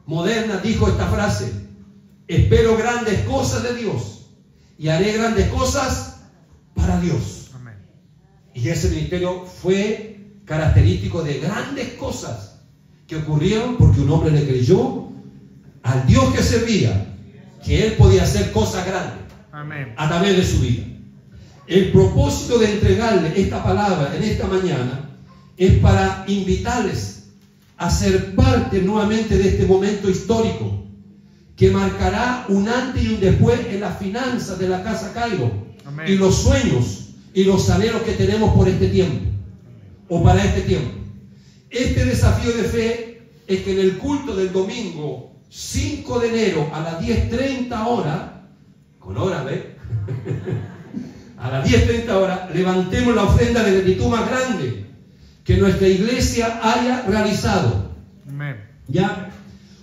modernas, dijo esta frase: espero grandes cosas de Dios y haré grandes cosas para Dios. Amén. Y ese ministerio fue característico de grandes cosas que ocurrieron porque un hombre le creyó al Dios que servía, que él podía hacer cosas grandes. Amén. A través de su vida. El propósito de entregarle esta palabra en esta mañana es para invitarles a ser parte nuevamente de este momento histórico que marcará un antes y un después en las finanzas de la Casa Cairo. Amén. Y los sueños y los anhelos que tenemos por este tiempo o para este tiempo. Este desafío de fe es que en el culto del domingo 5 de enero a las 10:30 horas, con hora, ¿ves? A las 10:30 horas, levantemos la ofrenda de gratitud más grande que nuestra iglesia haya realizado. Amén. ¿Ya?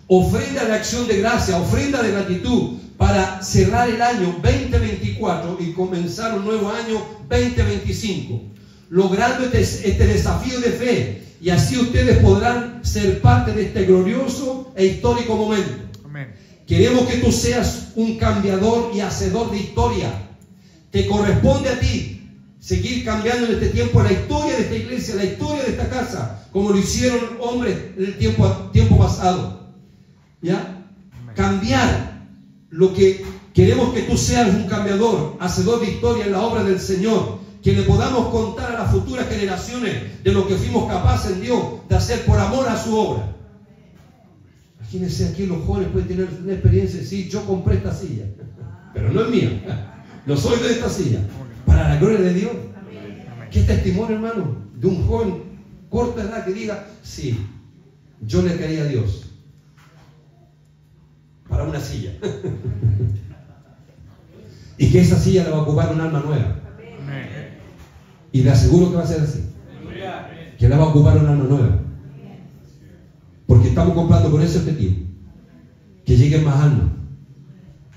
Ofrenda de acción de gracia, ofrenda de gratitud para cerrar el año 2024 y comenzar un nuevo año 2025, logrando este desafío de fe, y así ustedes podrán ser parte de este glorioso e histórico momento. Amén. Queremos que tú seas un cambiador y hacedor de historia. Te corresponde a ti seguir cambiando en este tiempo la historia de esta iglesia, la historia de esta casa, como lo hicieron hombres en el tiempo pasado. ¿Ya? Cambiar lo que queremos que tú seas, un cambiador, hacedor de historia en la obra del Señor, que le podamos contar a las futuras generaciones de lo que fuimos capaces en Dios de hacer por amor a su obra. Imagínense, aquí los jóvenes pueden tener una experiencia de decir: yo compré esta silla, pero no es mía, no soy de esta silla, para la gloria de Dios. ¿Qué testimonio, hermano, de un joven corta edad que diga: sí, yo le creí a Dios para una silla? Y que esa silla la va a ocupar un alma nueva. Y le aseguro que va a ser así. que la va a ocupar un alma nueva. Porque estamos comprando con ese objetivo, que lleguen más almas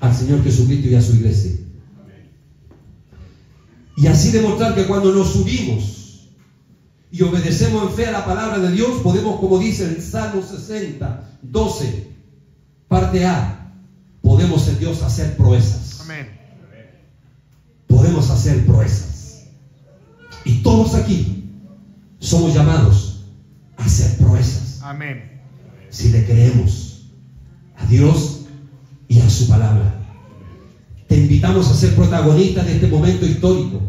al Señor Jesucristo y a su iglesia. Y así demostrar que cuando nos unimos y obedecemos en fe a la palabra de Dios, podemos, como dice el Salmo 60, 12, parte A, podemos en Dios hacer proezas. Amén. Podemos hacer proezas. Y todos aquí somos llamados a hacer proezas. Amén. Si le creemos a Dios y a su palabra. Te invitamos a ser protagonistas de este momento histórico,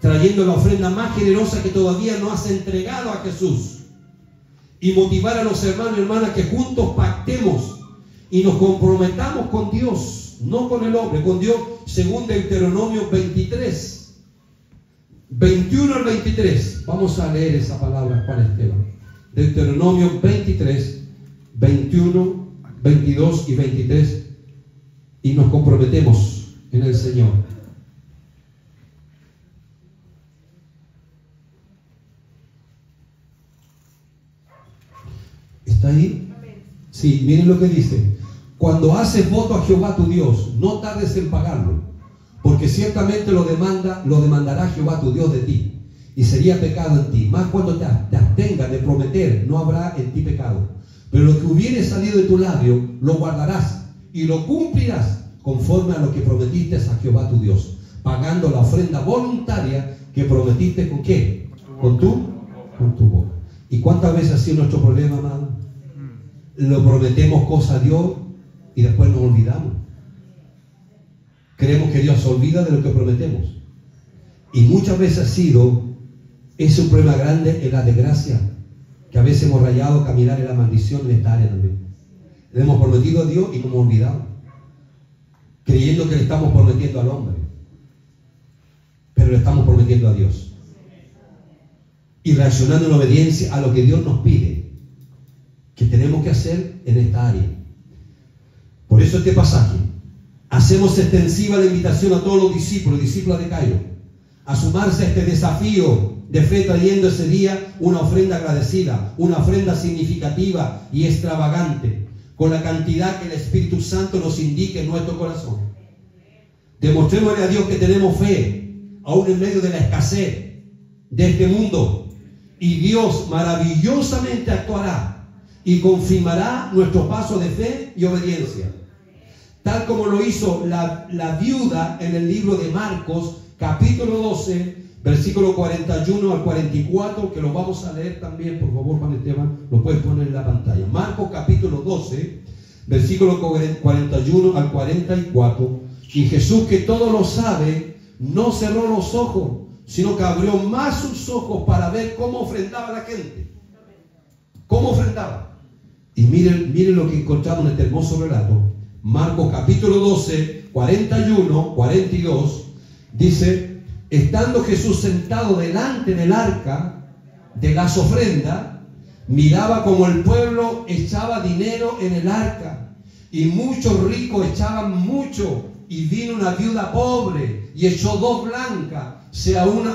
trayendo la ofrenda más generosa que todavía no has entregado a Jesús, y motivar a los hermanos y hermanas que juntos pactemos y nos comprometamos con Dios, no con el hombre, con Dios, según Deuteronomio 23, 21 al 23. Vamos a leer esa palabra para Esteban. Deuteronomio 23, 21, 22 y 23. Y nos comprometemos en el Señor. ¿Está ahí? Sí, miren lo que dice. Cuando haces voto a Jehová tu Dios, no tardes en pagarlo, porque ciertamente lo demandará Jehová tu Dios de ti, y sería pecado en ti. Más cuando te abstengas de prometer, no habrá en ti pecado. Pero lo que hubiere salido de tu labio, lo guardarás y lo cumplirás conforme a lo que prometiste a Jehová tu Dios, pagando la ofrenda voluntaria que prometiste. ¿Con qué? Con tu boca. ¿Y cuántas veces ha sido nuestro problema, amado? Lo prometemos cosas a Dios y después nos olvidamos. Creemos que Dios se olvida de lo que prometemos. Y muchas veces ha sido, es un problema grande en la desgracia, que a veces hemos rayado caminar en la maldición en esta área también. Le hemos prometido a Dios y nos hemos olvidado, creyendo que le estamos prometiendo al hombre, pero le estamos prometiendo a Dios, y reaccionando en obediencia a lo que Dios nos pide que tenemos que hacer en esta área. Por eso este pasaje hacemos extensiva la invitación a todos los discípulos de Cairo a sumarse a este desafío de fe, trayendo ese día una ofrenda agradecida, una ofrenda significativa y extravagante, con la cantidad que el Espíritu Santo nos indique en nuestro corazón. Demostrémosle a Dios que tenemos fe, aún en medio de la escasez de este mundo, y Dios maravillosamente actuará y confirmará nuestro paso de fe y obediencia, tal como lo hizo la viuda en el libro de Marcos, capítulo 12, versículo 41 al 44, que lo vamos a leer también. Por favor, Juan Esteban, lo puedes poner en la pantalla. Marcos capítulo 12, versículo 41 al 44. Y Jesús, que todo lo sabe, no cerró los ojos, sino que abrió más sus ojos para ver cómo ofrendaba la gente. ¿Cómo ofrendaba? Y miren lo que encontramos en este hermoso relato. Marcos capítulo 12, 41, 42, dice: estando Jesús sentado delante del arca de las ofrendas, miraba como el pueblo echaba dinero en el arca, y muchos ricos echaban mucho, y vino una viuda pobre y echó 2 blancas, sea un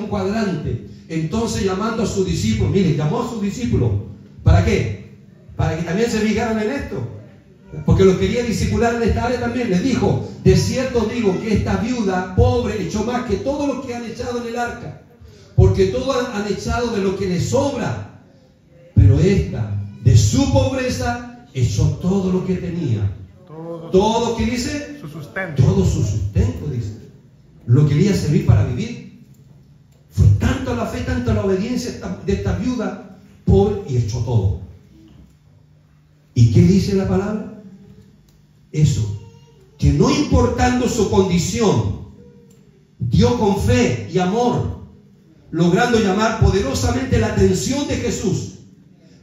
cuadrante. Entonces, llamando a sus discípulos, mire, llamó a sus discípulos, ¿para qué? Para que también se fijaran en esto, porque los quería discipular en esta área también. Les dijo: de cierto digo que esta viuda pobre echó más que todos los que han echado en el arca, porque todos han echado de lo que les sobra, pero esta de su pobreza echó todo lo que tenía. Todo, ¿qué dice? Su sustento. Todo su sustento, dice. Lo quería servir para vivir. Fue tanto la fe, tanto la obediencia de esta viuda pobre, y echó todo. ¿Y qué dice la palabra? Eso, que no importando su condición, dio con fe y amor, logrando llamar poderosamente la atención de Jesús,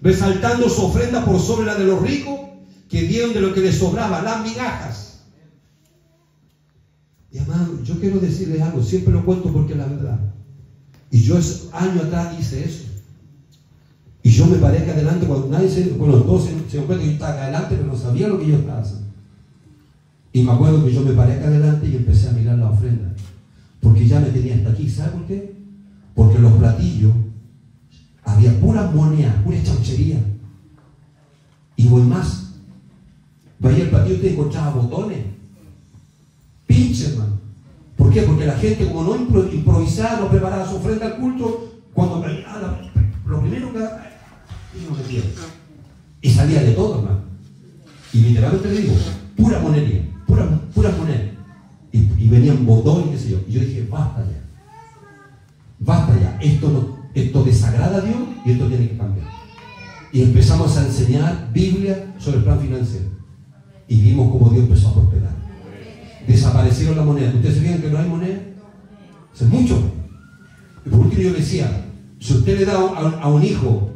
resaltando su ofrenda por sobre la de los ricos, que dieron de lo que les sobraba, las migajas. Y amado, yo quiero decirles algo, siempre lo cuento porque es la verdad. Y yo años atrás hice eso. Y yo me paré acá adelante cuando nadie todos se dio cuenta que yo estaba adelante, pero no sabía lo que yo estaba haciendo. Y me acuerdo que yo me paré acá adelante y empecé a mirar la ofrenda, porque ya me tenía hasta aquí. ¿Sabe por qué? Porque los platillos había pura moneda, pura chauchería. Y voy más. Vaya el platillo y te encontraba botones. Pinche, hermano. ¿Por qué? Porque la gente, como no improvisaba, no preparaba su ofrenda al culto, cuando lo primero que y salía de todo, hermano. Y literalmente le digo, pura monería, pura moneda. Y venían botones, qué sé yo. Y yo dije, basta ya. Basta ya. Esto desagrada a Dios y esto tiene que cambiar. Y empezamos a enseñar Biblia sobre el plan financiero. Y vimos cómo Dios empezó a prosperar. Desaparecieron las monedas. ¿Ustedes se fijan que no hay moneda? Eso es mucho. Y por último yo le decía, si usted le da a un hijo,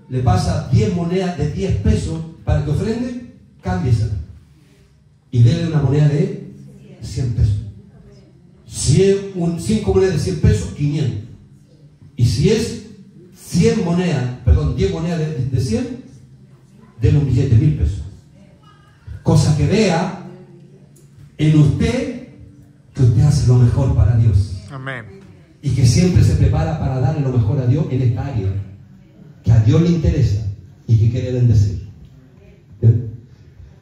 le pasa 10 monedas de 10 pesos para que ofrende, cámbiesela. Y déle una moneda de 100 pesos. 5 monedas de 100 pesos, 500. Y si es 10 monedas de 100, denle un billete de 1000 pesos. Cosa que vea en usted que usted hace lo mejor para Dios. Amén. Y que siempre se prepara para darle lo mejor a Dios en esta área que a Dios le interesa y que quiere bendecir. ¿Bien?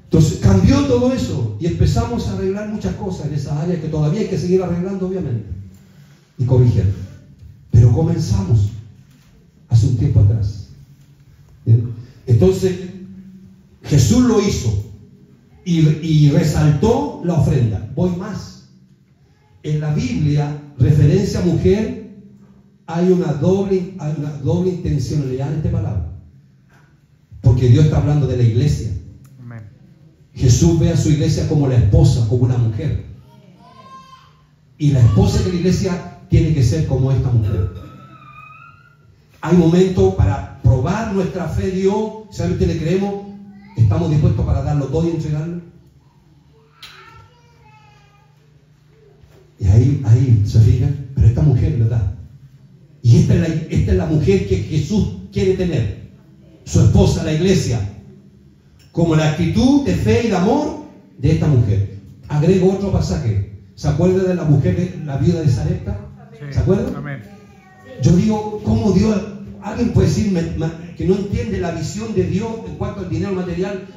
Entonces cambió todo eso y empezamos a arreglar muchas cosas en esa área que todavía hay que seguir arreglando, obviamente, y corrigiendo. Pero comenzamos hace un tiempo atrás. ¿Bien? Entonces Jesús lo hizo y resaltó la ofrenda. Voy más. En la Biblia, referencia a mujer, hay una doble intencionalidad en esta palabra. Porque Dios está hablando de la iglesia. Amén. Jesús ve a su iglesia como la esposa, como una mujer. Y la esposa de la iglesia tiene que ser como esta mujer. Hay momentos para probar nuestra fe en Dios. Si a usted le creemos, ¿estamos dispuestos para darlo todo y entregarlo? Y ahí se fijan, pero esta mujer lo da. Y esta es la mujer que Jesús quiere tener, su esposa, la iglesia, como la actitud de fe y de amor de esta mujer. Agrego otro pasaje. ¿Se acuerda de la mujer, de la viuda de Sarepta? Sí. ¿Se acuerdan? Amén. Yo digo, ¿cómo Dios? Alguien puede decir que no entiende la visión de Dios en cuanto al dinero material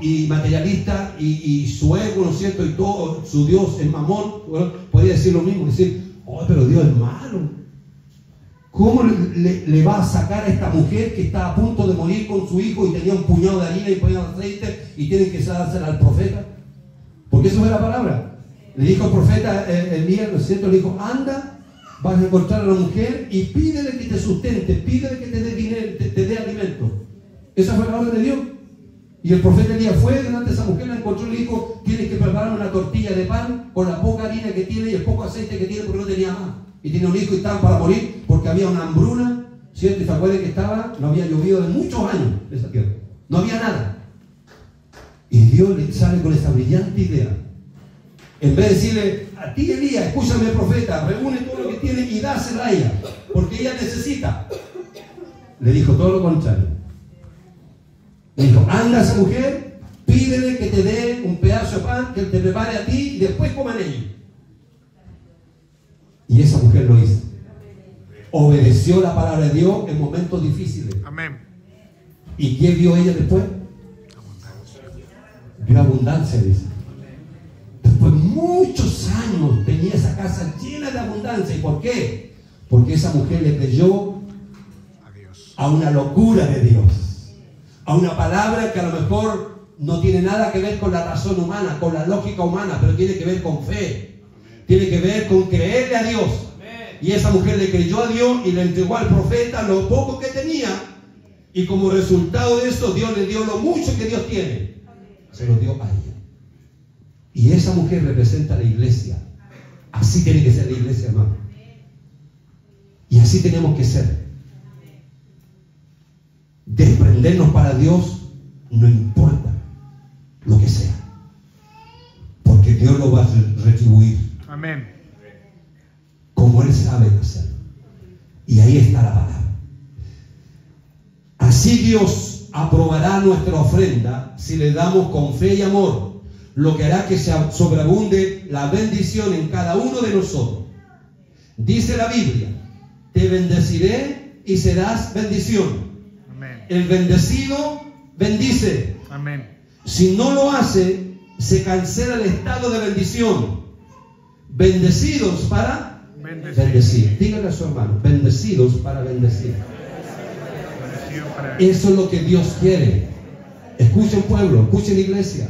y materialista y su ego, ¿no es cierto? Y todo, su Dios, el mamón, bueno, podría decir lo mismo, decir, oh, pero Dios es malo. ¿Cómo le va a sacar a esta mujer que está a punto de morir con su hijo y tenía un puñado de harina y puñado de aceite y tiene que dársela al profeta? Porque eso es la palabra. Le dijo el profeta Elías, ¿no es cierto? Le dijo, anda, vas a encontrar a la mujer y pídele que te sustente, pídele que te dé dinero, te dé alimento. Esa fue la orden de Dios. Y el profeta Elías fue delante de esa mujer, la encontró y le dijo, tienes que preparar una tortilla de pan con la poca harina que tiene y el poco aceite que tiene porque no tenía más. Y tiene un hijo y estaban para morir porque había una hambruna, ¿cierto? Y se acuerdan que no había llovido de muchos años en esa tierra. No había nada. Y Dios le sale con esa brillante idea. En vez de decirle, a ti Elías, escúchame profeta, reúne todo lo que tiene y dásela a ella, porque ella necesita. Le dijo todo lo contrario. Le dijo, anda a esa mujer, pídele que te dé un pedazo de pan, que te prepare a ti y después coman ellos. Y esa mujer lo hizo. Obedeció la palabra de Dios en momentos difíciles. Amén. ¿Y qué vio ella después? Vio abundancia, dice. Después de muchos años tenía esa casa llena de abundancia. ¿Y por qué? Porque esa mujer le creyó a una locura de Dios, a una palabra que a lo mejor no tiene nada que ver con la razón humana, con la lógica humana, pero tiene que ver con fe. Tiene que ver con creerle a Dios. Y esa mujer le creyó a Dios y le entregó al profeta lo poco que tenía. Y como resultado de eso, Dios le dio lo mucho que Dios tiene. Se lo dio a ella. Y esa mujer representa a la iglesia. Así tiene que ser la iglesia, hermano. Y así tenemos que ser. Desprendernos para Dios, no importa lo que sea. Porque Dios lo va a retribuir. Amén. Como Él sabe hacerlo. Y ahí está la palabra. Así Dios aprobará nuestra ofrenda si le damos con fe y amor, lo que hará que se sobreabunde la bendición en cada uno de nosotros. Dice la Biblia te bendeciré y serás bendición. Amén. El bendecido bendice. Amén. Si no lo hace, se cancela el estado de bendición. Bendecidos para bendecir. Dígale a su hermano, bendecidos para bendecir. Bendecido para Eso es lo que Dios quiere. Escuchen pueblo, escuchen iglesia.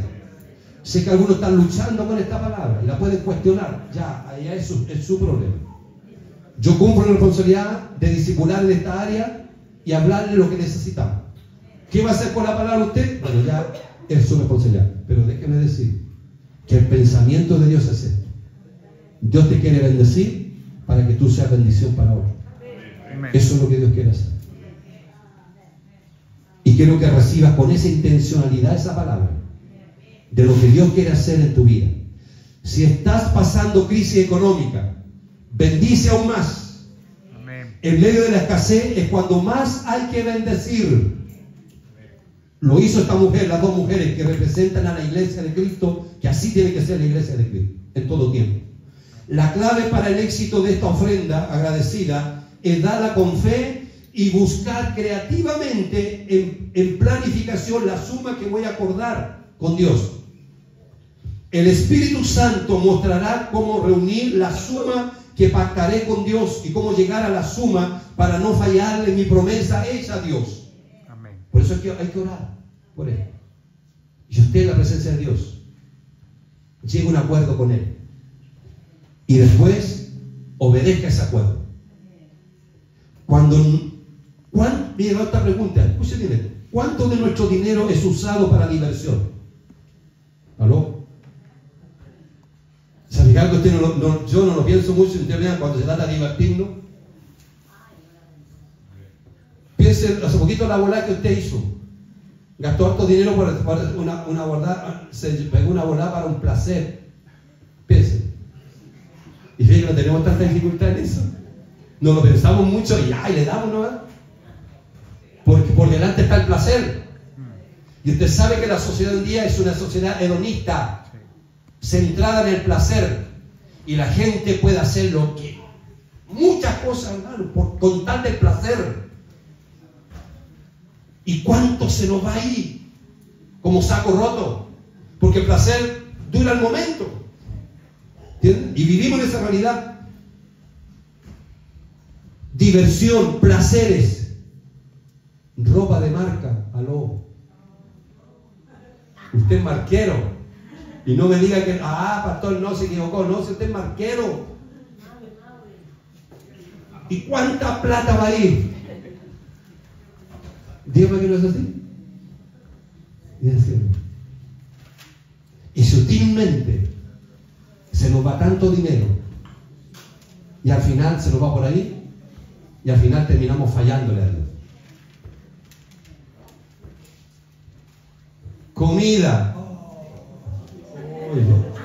Sé que algunos están luchando con esta palabra y la pueden cuestionar. Ya, allá es su problema. Yo cumplo la responsabilidad de discipular en esta área y hablarle lo que necesitamos. ¿Qué va a hacer con la palabra usted? Bueno, ya es su responsabilidad. Pero déjeme decir que el pensamiento de Dios es este. Dios te quiere bendecir para que tú seas bendición para otros. Amén. Eso es lo que Dios quiere hacer. Y quiero que recibas con esa intencionalidad esa palabra de lo que Dios quiere hacer en tu vida. Si estás pasando crisis económica, bendice aún más. Amén. En medio de la escasez es cuando más hay que bendecir. Lo hizo esta mujer, las dos mujeres que representan a la iglesia de Cristo, que así tiene que ser la iglesia de Cristo en todo tiempo. La clave para el éxito de esta ofrenda agradecida es darla con fe y buscar creativamente en planificación la suma que voy a acordar con Dios. El Espíritu Santo mostrará cómo reunir la suma que pactaré con Dios y cómo llegar a la suma para no fallarle mi promesa hecha a Dios. Amén. Por eso hay que orar por él. Y usted en la presencia de Dios llegue a un acuerdo con él. Y después obedezca ese acuerdo. Mira otra pregunta, escuchen bien esto. ¿Cuánto de nuestro dinero es usado para diversión? ¿Aló? ¿Sabe que usted yo no lo pienso mucho, usted vea cuando se trata de divertirnos? Piense, hace poquito la volada que usted hizo. Gastó harto dinero por una volada, se pegó una volada para un placer. Piense. Y fíjate que no tenemos tanta dificultad en eso. No lo pensamos mucho y ¡ay! Le damos, ¿no? Porque por delante está el placer. Y usted sabe que la sociedad hoy en día es una sociedad hedonista, centrada en el placer. Y la gente puede hacer lo que muchas cosas, hermano, con tal del placer. ¿Y cuánto se nos va a ir como saco roto? Porque el placer dura el momento. ¿Entienden? Y vivimos en esa realidad. Diversión, placeres, ropa de marca, aló. Usted es marquero. Y no me diga que, pastor, no se equivocó. No, si usted es marquero. ¿Y cuánta plata va a ir? Dígame que no es así. Y sutilmente se nos va tanto dinero y al final se nos va por ahí y al final terminamos fallándole a Dios. Comida.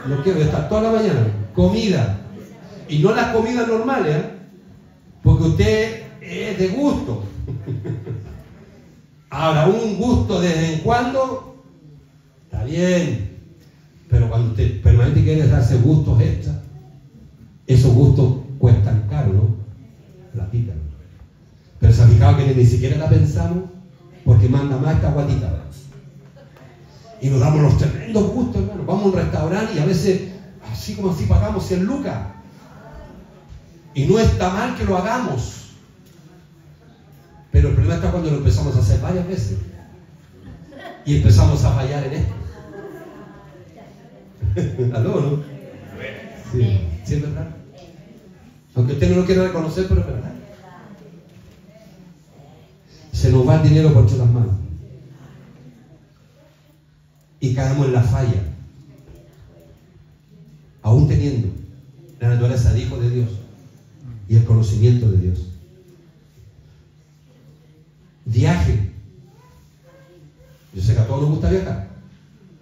No quiero estar toda la mañana. Comida. Y no las comidas normales, ¿eh? Porque usted es de gusto. Ahora, un gusto de vez en cuando está bien, pero cuando usted permanente quiere darse gustos extra, esos gustos cuestan caro, ¿no? Platita. Pero se ha fijado que ni siquiera la pensamos porque manda más esta guatita. Y nos damos los tremendos gustos, hermano. Vamos a un restaurante y a veces, así como así, pagamos 100 lucas. Y no está mal que lo hagamos. Pero el problema está cuando lo empezamos a hacer varias veces. Y empezamos a fallar en esto. ¿Aló, no? Sí, sí es verdad. Aunque usted no lo quiera reconocer, pero es verdad. Se nos va el dinero por las manos. Y caemos en la falla. Aún teniendo la naturaleza de hijo de Dios y el conocimiento de Dios. Viaje. Yo sé que a todos nos gusta viajar.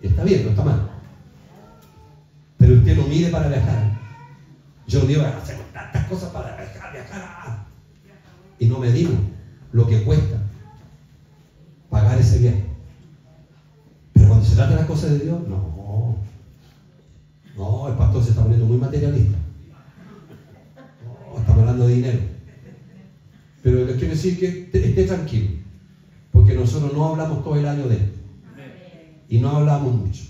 Está bien, no está mal. Pero usted no mire para viajar. Yo digo, hacemos tantas cosas para viajar. Y no medimos lo que cuesta pagar ese viaje. Pero cuando se trata de las cosas de Dios, no. No, el pastor se está poniendo muy materialista. No, estamos hablando de dinero. Pero les quiero decir que esté tranquilo, porque nosotros no hablamos todo el año de Él. Y no hablamos mucho.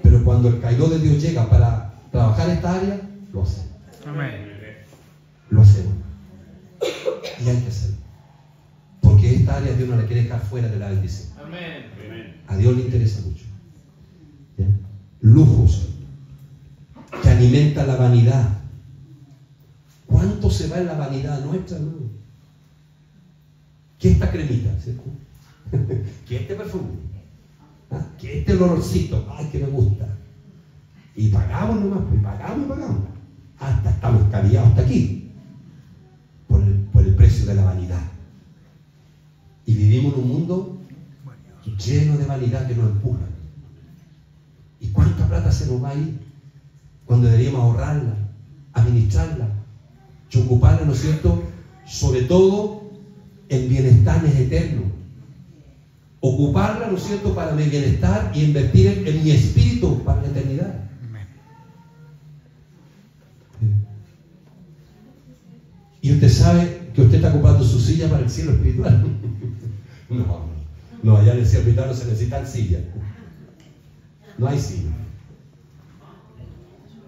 Pero cuando el Cailó de Dios llega para trabajar esta área, lo hacemos. Amén. Lo hacemos. Y hay que hacerlo. Porque esta área Dios no la quiere dejar fuera de la bendición. A Dios le interesa mucho. ¿Ya? Lujos que alimentan la vanidad. ¿Cuánto se va en la vanidad nuestra, hermano? ¿Qué esta cremita? ¿Cierto? ¿Qué este perfume? ¿Ah? ¿Qué este olorcito? ¡Ay, que me gusta! Y pagamos nomás, y pagamos y pagamos. Hasta estamos cabillados hasta aquí. Por el precio de la vanidad. Y vivimos en un mundo lleno de vanidad que nos empuja. ¿Y cuánta plata se nos va a ir cuando deberíamos ahorrarla, administrarla y ocuparla, ¿no es cierto?, sobre todo en bienestares eternos? Ocuparla, ¿no es cierto?, para mi bienestar y invertir en mi espíritu para la eternidad. Y usted sabe que usted está ocupando su silla para el cielo espiritual. No, allá en el cielo espiritual no se necesitan sillas. No hay silla.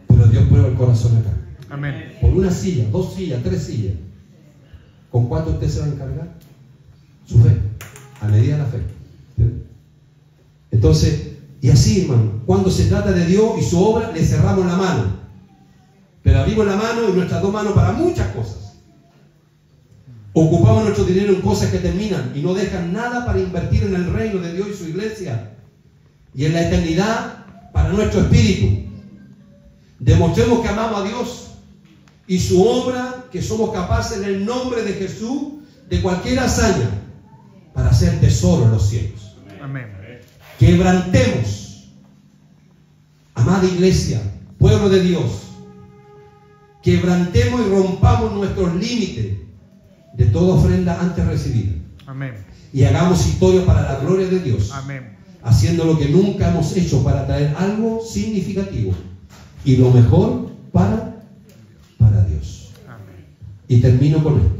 Pero Dios prueba el corazón acá. Amén. Por una silla, 2 sillas, 3 sillas. ¿Con cuánto usted se va a encargar? Su fe, a medida de la fe. Entonces, y así, hermano, cuando se trata de Dios y su obra, le cerramos la mano. Pero abrimos la mano y nuestras 2 manos para muchas cosas. Ocupamos nuestro dinero en cosas que terminan y no dejan nada para invertir en el reino de Dios y su iglesia y en la eternidad para nuestro espíritu. Demostremos que amamos a Dios y su obra, que somos capaces en el nombre de Jesús de cualquier hazaña para hacer tesoro en los cielos. Amén. Quebrantemos, amada iglesia, pueblo de Dios, quebrantemos y rompamos nuestros límites de toda ofrenda antes recibida. Amén. Y hagamos historia para la gloria de Dios. Amén. Haciendo lo que nunca hemos hecho para traer algo significativo y lo mejor para Dios. Amén. Y termino con esto.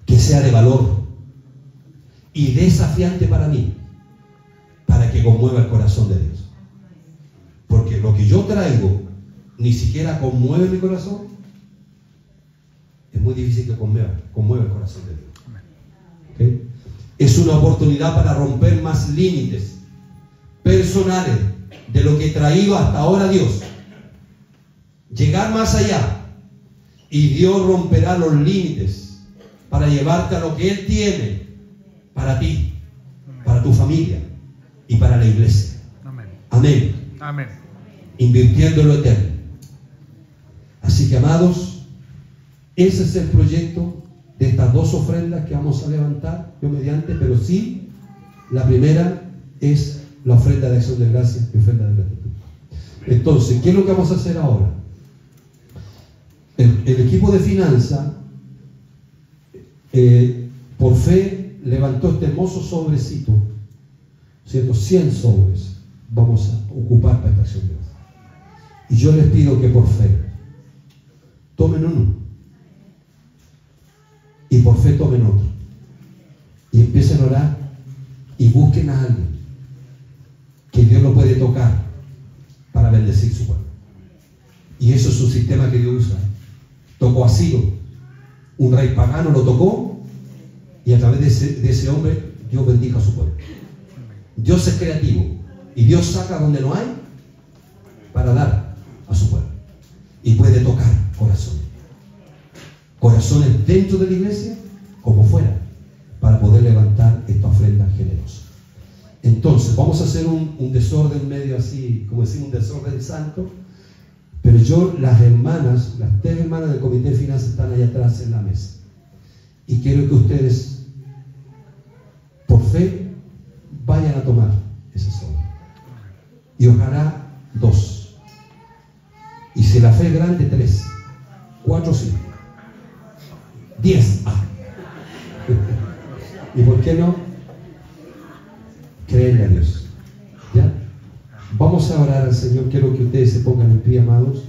Que sea de valor y desafiante para mí, para que conmueva el corazón de Dios. Porque lo que yo traigo ni siquiera conmueve mi corazón. Es muy difícil que conmueva el corazón de Dios. ¿Okay? Es una oportunidad para romper más límites personales de lo que he traído hasta ahora a Dios. Llegar más allá. Y Dios romperá los límites para llevarte a lo que Él tiene para ti, para tu familia y para la iglesia. Amén. Amén. Amén. Invirtiendo en lo eterno. Así que, amados, ese es el proyecto de estas 2 ofrendas que vamos a levantar, yo mediante, pero sí, la primera es la ofrenda de acción de gracias y ofrenda de gratitud. Entonces, ¿qué es lo que vamos a hacer ahora? El equipo de finanzas, por fe, levantó este hermoso sobrecito, ¿cierto? 100 sobres vamos a ocupar para esta acción de gracias. Y yo les pido que por fe, tomen uno. Y por fe tomen otro. Y empiecen a orar y busquen a alguien que Dios lo puede tocar para bendecir su pueblo. Y eso es un sistema que Dios usa. Tocó a Ciro. Un rey pagano lo tocó y a través de ese hombre Dios bendijo a su pueblo. Dios es creativo y Dios saca donde no hay para dar a su pueblo. Y puede tocar corazones. Corazones dentro de la iglesia como fuera, para poder levantar esta ofrenda generosa. Entonces, vamos a hacer un desorden medio así, como decir, un desorden santo, pero las 3 hermanas del comité de finanzas están allá atrás en la mesa. Y quiero que ustedes, por fe, vayan a tomar ese sobre. Y ojalá 2. Y si la fe es grande, 3, 4, 5. 10. ¿Y por qué no? Créele a Dios. ¿Ya? Vamos a orar al Señor. Quiero que ustedes se pongan en pie, amados.